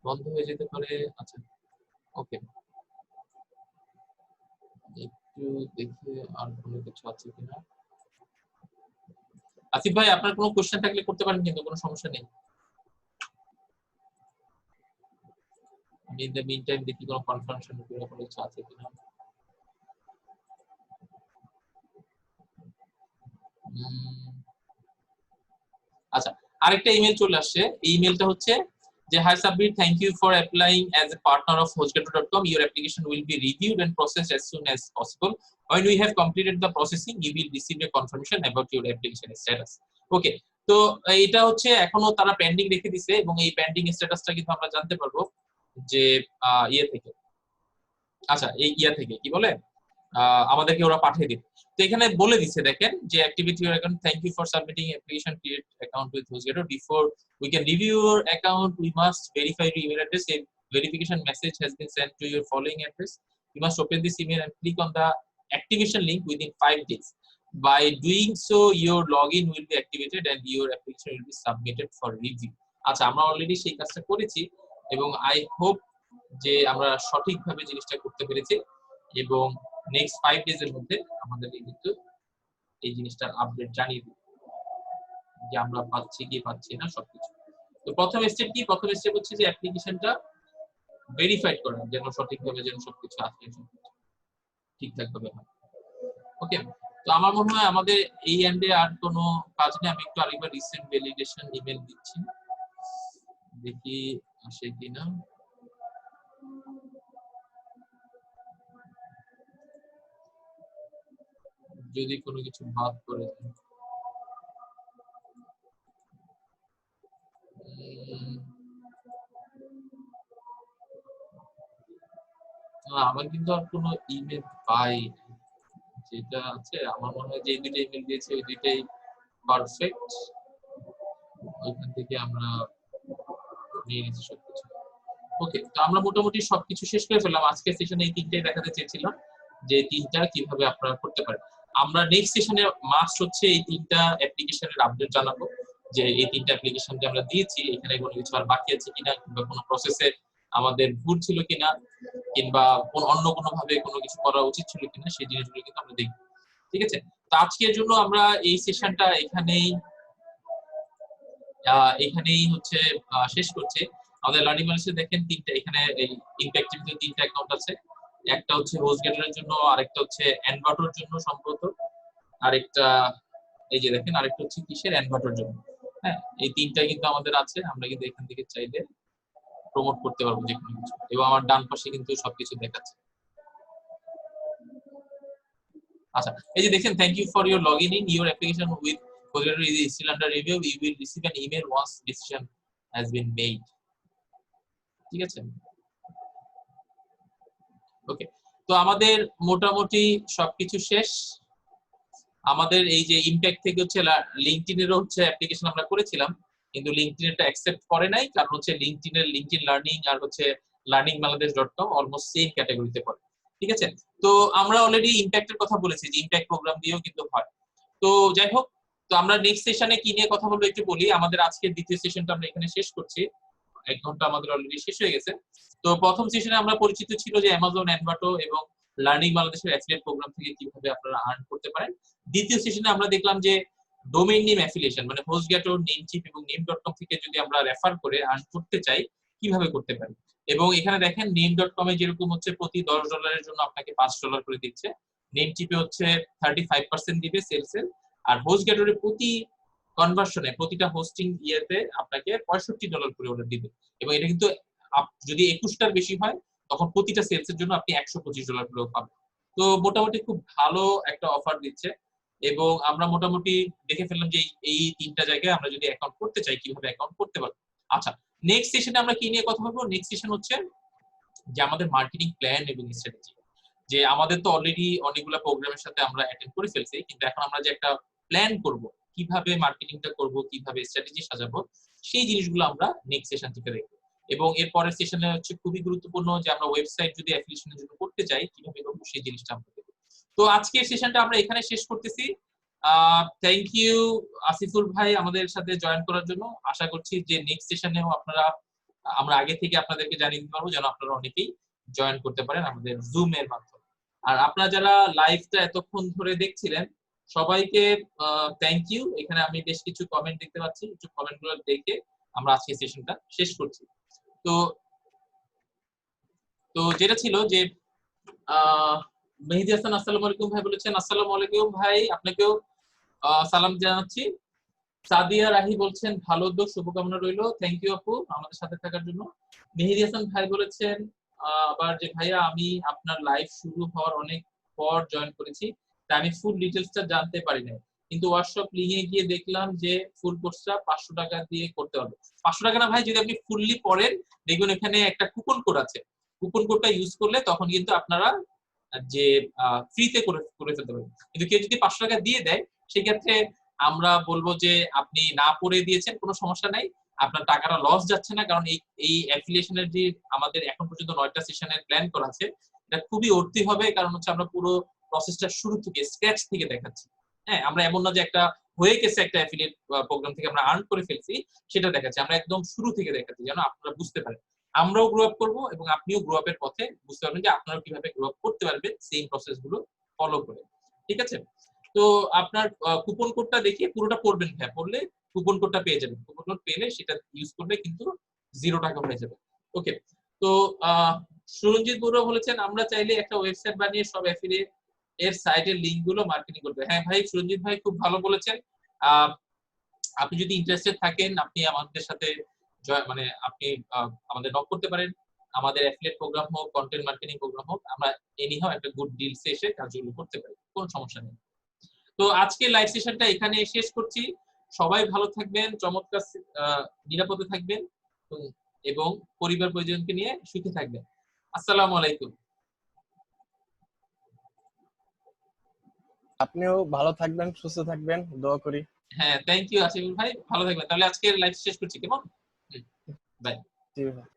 বন্ধ হয়ে যেতে পারে। আচ্ছা, ওকে, একটু দেখে আর কোনো কিছু আছে কিনা। আসিফ ভাই, আপনার কোনো কোশ্চেন থাকলে করতে পারেন, কিন্তু কোনো সমস্যা নেই। আমি ইন দ্য মিন টাইম দেখি কোনো কনফার্মেশন কোনো কিছু আছে কিনা। আচ্ছা, আরেকটা ইমেল চলে আসছে। এই ইমেলটা হচ্ছে যে, hi Sabbir, thank you for applying as a partner of HostGator.com, your application will be reviewed and processed as soon as possible. When we have completed the processing, you will receive a confirmation about your application status. ওকে, তো এটা হচ্ছে এখনো তারা pending রেখে দিছে এবং এই pending স্ট্যাটাসটা কিন্তু আমরা জানতে পারবো যে ইয়ে থেকে, আচ্ছা এই ইয়া থেকে কি বলে আমাদেরকে ওরা পাঠিয়ে দিবে। তো এখানে বলে দিচ্ছে, দেখেন যে activity your account, thank you for submitting application, create account with HostGator, before we can review your account we must verify your email address, a verification message has been sent to your following address, you must open this email and click on the activation link within 5 days. By doing so your login will be activated and your application will be submitted for review. আচ্ছা, আমরা already সেই কাজটা করেছি এবং I hope যে আমরা সঠিকভাবে জিনিসটা করতে পেরেছি এবং নেক্সট 5 ডেজ এর মধ্যে আমাদেরকে কিন্তু এই জিনিসটার আপডেট জানিয়ে দিবে যে আমরা পাচ্ছি কি পাচ্ছি না সবকিছু। তো প্রথম স্টেপ কি? প্রথম স্টেপ হচ্ছে যে অ্যাপ্লিকেশনটা ভেরিফাইড করা, যেন সঠিকভাবে যেন সবকিছু আছে, সবকিছু ঠিকঠাক ভাবে হয়। ওকে, তো আমার মনে হয় আমাদের এই এন্ডে আর কোনো কাজ নেই। আমি একটু আরেকবার রিসেন্ট ভ্যালিডেশন ইমেল দিচ্ছি, দেখি আসে কিনা। যদি কোনো কিছু বাদ করে দেয়। আমার কিন্তু আর কোনো ইমেল পাই, যেটা আছে আমার মনে হয় যে এই দুইটা ইমেল দিয়েছে ওই দুইটাই পারফেক্ট। ওইখান থেকে আমরা নিয়ে নিচ্ছি সবকিছু। ওকে, তো আমরা মোটামুটি সবকিছু শেষ করে ফেললাম। আজকের সেশনে এই তিনটাই দেখাতে চেয়েছিলাম যে তিনটা কিভাবে আপনারা করতে পারেন। আমরা নেক্সট সেশনে মাস্ট হচ্ছে এই তিনটা অ্যাপ্লিকেশনের আপডেট জানাবো, যে এই তিনটা অ্যাপ্লিকেশন যে আমরা দিয়েছি এখানে কোনো কিছু আর বাকি আছে কিনা, কিংবা কোনো প্রসেসে আমাদের ভুল ছিল কিনা, কিংবা অন্য কোনো ভাবে কোনো কিছু করা উচিত ছিল কিনা, সেই জিনিসগুলো কিন্তু আমরা দেখব। ঠিক আছে, তো আজকের জন্য আমরা এই সেশনটা এখানেই হচ্ছে শেষ করছি। আমাদের লার্নিং ম্যানেজে দেখেন তিনটা, এখানে এই ইমপ্যাক্টের ভিতরে তিনটা অ্যাকাউন্ট আছে। একটা হচ্ছে HostGator এর জন্য, আরেকটা হচ্ছে এনভার্টর জন্য সম্ভবত, আরেকটা এই যে দেখেন আরেকটা হচ্ছে কিসের, এনভার্টর জন্য। হ্যাঁ, এই তিনটা কিন্তু আমাদের আছে। আমরা কিন্তু এখান থেকে চাইলে প্রমোট করতে পারবো যে কোনো কিছু, এবং আমার ডান পাশে কিন্তু সবকিছু দেখাচ্ছে। আচ্ছা, এই যে দেখেন, thank you for your login in your application with Postgraduate is still under review. You will receive an email once decision has been made. ঠিক আছে? ওকে, তো আমাদের মোটামুটি সবকিছু শেষ। আমাদের এই যে ইমপ্যাক্ট থেকে হচ্ছে লিঙ্কডইনেরও হচ্ছে অ্যাপ্লিকেশন আমরা করেছিলাম, কিন্তু লিঙ্কডইনটা অ্যাকসেপ্ট করে নাই, কারণ হচ্ছে লিঙ্কডইনের লিঙ্কডইন লার্নিং আর হচ্ছে learningbangladesh.com অলমোস্ট সেম ক্যাটাগরিতে পড়ে। ঠিক আছে, তো আমরা অলরেডি ইমপ্যাক্টের কথা বলেছি যে ইমপ্যাক্ট প্রোগ্রাম দিয়েও কিন্তু হয়। তো যাই হোক, তো আমরা নেক্সট সেশনে কি নিয়ে কথা বলবো একটু বলি। আমাদের আজকের দ্বিতীয় সেশনটা আমরা এখানে শেষ করছি, 1 ঘন্টা আমাদের অলরেডি শেষ হয়ে গেছে। তো প্রথম সেশনে আমরা পরিচিত ছিল যে অ্যামাজন, এনভাটো এবং লার্নিং বাংলাদেশের অ্যাফিলিয়েট প্রোগ্রাম থেকে কিভাবে আপনারা আর্ন করতে পারেন। দ্বিতীয় সেশনে আমরা দেখলাম যে ডোমেইন নেম অ্যাফিলিয়েশন মানে হোস্টগ্যাটো, নেমচিপ এবং নেম.কম থেকে যদি আমরা রেফার করে আর্ন করতে চাই কিভাবে করতে পারি। এবং এখানে দেখেন নেম.কম এ যেরকম হচ্ছে প্রতি $10 জন্য আপনাকে $5 করে দিচ্ছে, নেমচিপে হচ্ছে 35% দিবে সেলসের, আর হোস্টগ্যাটোর প্রতি কনভার্সনে প্রতিটা হোস্টিং ইয়েতে আপনাকে $65 করে ওরা দিবে। এবং এটা কিন্তু যদি 21টার বেশি হয় তখন প্রতিটা সেলসের জন্য আপনি $125 করে পাবেন। তো মোটামুটি খুব ভালো একটা অফার দিচ্ছে। এবং আমরা মোটামুটি দেখে ফেললাম যে এই 3টা জায়গায় আমরা যদি অ্যাকাউন্ট করতে চাই কিভাবে অ্যাকাউন্ট করতে পারবো। আচ্ছা, নেক্সট সেশনে আমরা কি নিয়ে কথা বলবো? নেক্সট সেশন হচ্ছে যে আমাদের মার্কেটিং প্ল্যান এবং স্ট্র্যাটেজি। যে আমাদের তো অলরেডি অনেকগুলো প্রোগ্রামের সাথে আমরা অ্যাটেন্ড করে ফেলছি, কিন্তু এখন আমরা যে একটা প্ল্যান করব কিভাবে মার্কেটিংটা করব, কিভাবে স্ট্র্যাটেজি সাজাবো, সেই জিনিসগুলো আমরা নেক্সট সেশন থেকে দেখব। এবং এর পরের সেশনে হচ্ছে খুবই গুরুত্বপূর্ণ যে আমরা ওয়েবসাইট যদি অ্যাফিলিয়েশনের জন্য করতে চাই কিভাবে করব সেই জিনিসটা আমরা দেখব। তো আজকের সেশনটা আমরা এখানে শেষ করতেছি। থ্যাংক ইউ আসিফুল ভাই আমাদের সাথে জয়েন করার জন্য। আশা করছি যে নেক্সট সেশনেও আমরা আগে থেকে আপনাদেরকে জানিয়ে দিতে পারবো যেন আপনারা অনেকেই জয়েন করতে পারেন আমাদের জুম এর মাধ্যমে। আর আপনারা যারা লাইভটা এতক্ষণ ধরে দেখছিলেন সবাইকে থ্যাংক ইউ। এখানে আমি বেশ কিছু কমেন্ট দেখতে পাচ্ছি, কিছু কমেন্টগুলো দেখে আমরা আজকের সেশনটা শেষ করছি। তো তো যেটা ছিল যে মেহেদী হাসান আসসালামু আলাইকুম ভাই বলেছেন, আসসালামু আলাইকুম ভাই, আপনাকেও সালাম জানাচ্ছি। সাদিয়া রাহি বলছেন ভালো উদ্যোগ, শুভকামনা রইল, থ্যাংক ইউ আপু আমাদের সাথে থাকার জন্য। মেহেদী হাসান ভাই বলেছেন আবার যে ভাইয়া আমি আপনার লাইভ শুরু হওয়ার অনেক পর জয়েন করেছি, তাই আমি ফুল ডিটেইলসটা জানতে পারি না, কিন্তু ওয়ার্কশপ লিংকে গিয়ে দেখলাম যে ফুল কোর্সটা 500 টাকা দিয়ে করতে হবে। 500 টাকা না ভাই, যদি আপনি ফুললি পড়েন দেখবেন এখানে একটা কুপন কোড আছে, কুপন কোডটা ইউজ করলে তখন কিন্তু আপনারা যে ফ্রিতে করে ফেলতে পারবেন। কিন্তু কেউ যদি 500 টাকা দিয়ে দেয় সেক্ষেত্রে আমরা বলবো যে আপনি না পড়ে দিয়েছেন কোনো সমস্যা নাই, আপনার টাকাটা লস যাচ্ছে না, কারণ এই অ্যাফিলিয়েশনের যে আমাদের এখন পর্যন্ত 9টা সেশনের প্ল্যান করা আছে এটা খুবই অর্থী হবে, কারণ হচ্ছে আমরা পুরো প্রসেসটা শুরু থেকে স্ক্র্যাচ থেকে দেখাচ্ছি। হ্যাঁ, আমরা এমন না যে একটা হয়ে গেছে একটা অ্যাফিলিয়েট প্রোগ্রাম থেকে আমরা আর্ন করে ফেলছি সেটা দেখাচ্ছি, আমরা একদম শুরু থেকে দেখাচ্ছি যেন আপনারা বুঝতে পারেন আমরাও গ্রো আপ করবো এবং আপনিও গ্রো আপের পথে বুঝতে পারবেন যে আপনারা কিভাবে গ্রো আপ করতে পারবেন সেম প্রসেস গুলো ফলো করে। ঠিক আছে, তো আপনার কুপন কোডটা দেখিয়ে পুরোটা পড়বেন, হ্যাঁ পড়লে কুপন কোডটা পেয়ে যাবেন, কুপন কোড পেলে সেটা ইউজ করলে কিন্তু 0 টাকা হয়ে যাবে। ওকে, তো সুরঞ্জিত বড়ুয়া বলেছেন আমরা চাইলে একটা ওয়েবসাইট বানিয়ে সব অ্যাফিলিয়েট এর সাইটের লিংক গুলো মার্কেটিং করতে। হ্যাঁ ভাই সুরঞ্জিত ভাই খুব ভালো বলেছেন। আপনি যদি ইন্টারেস্টেড থাকেন আপনি আমাদের সাথে মানে আপনি আমাদের নক করতে পারেন, আমাদের অ্যাফিলিয়েট প্রোগ্রাম হোক, কন্টেন্ট মার্কেটিং প্রোগ্রাম হোক, আমরা এনিহাও একটা গুড ডিলস এসে কাজগুলো করতে পারি, কোনো সমস্যা নেই। তো আজকে লাইভ সেশনটা এখানে শেষ করছি। সবাই ভালো থাকবেন, চমৎকার নিরাপদে থাকবেন এবং পরিবার পরিজনকে নিয়ে সুখে থাকবেন। আসসালামু আলাইকুম। আপনিও ভালো থাকবেন, সুস্থ থাকবেন, দোয়া করি। হ্যাঁ থ্যাংক ইউ আসিফুল ভাই, ভালো থাকবেন। তাহলে আজকের লাইভ শেষ করছি, কেমন? বাই। জি ভাই।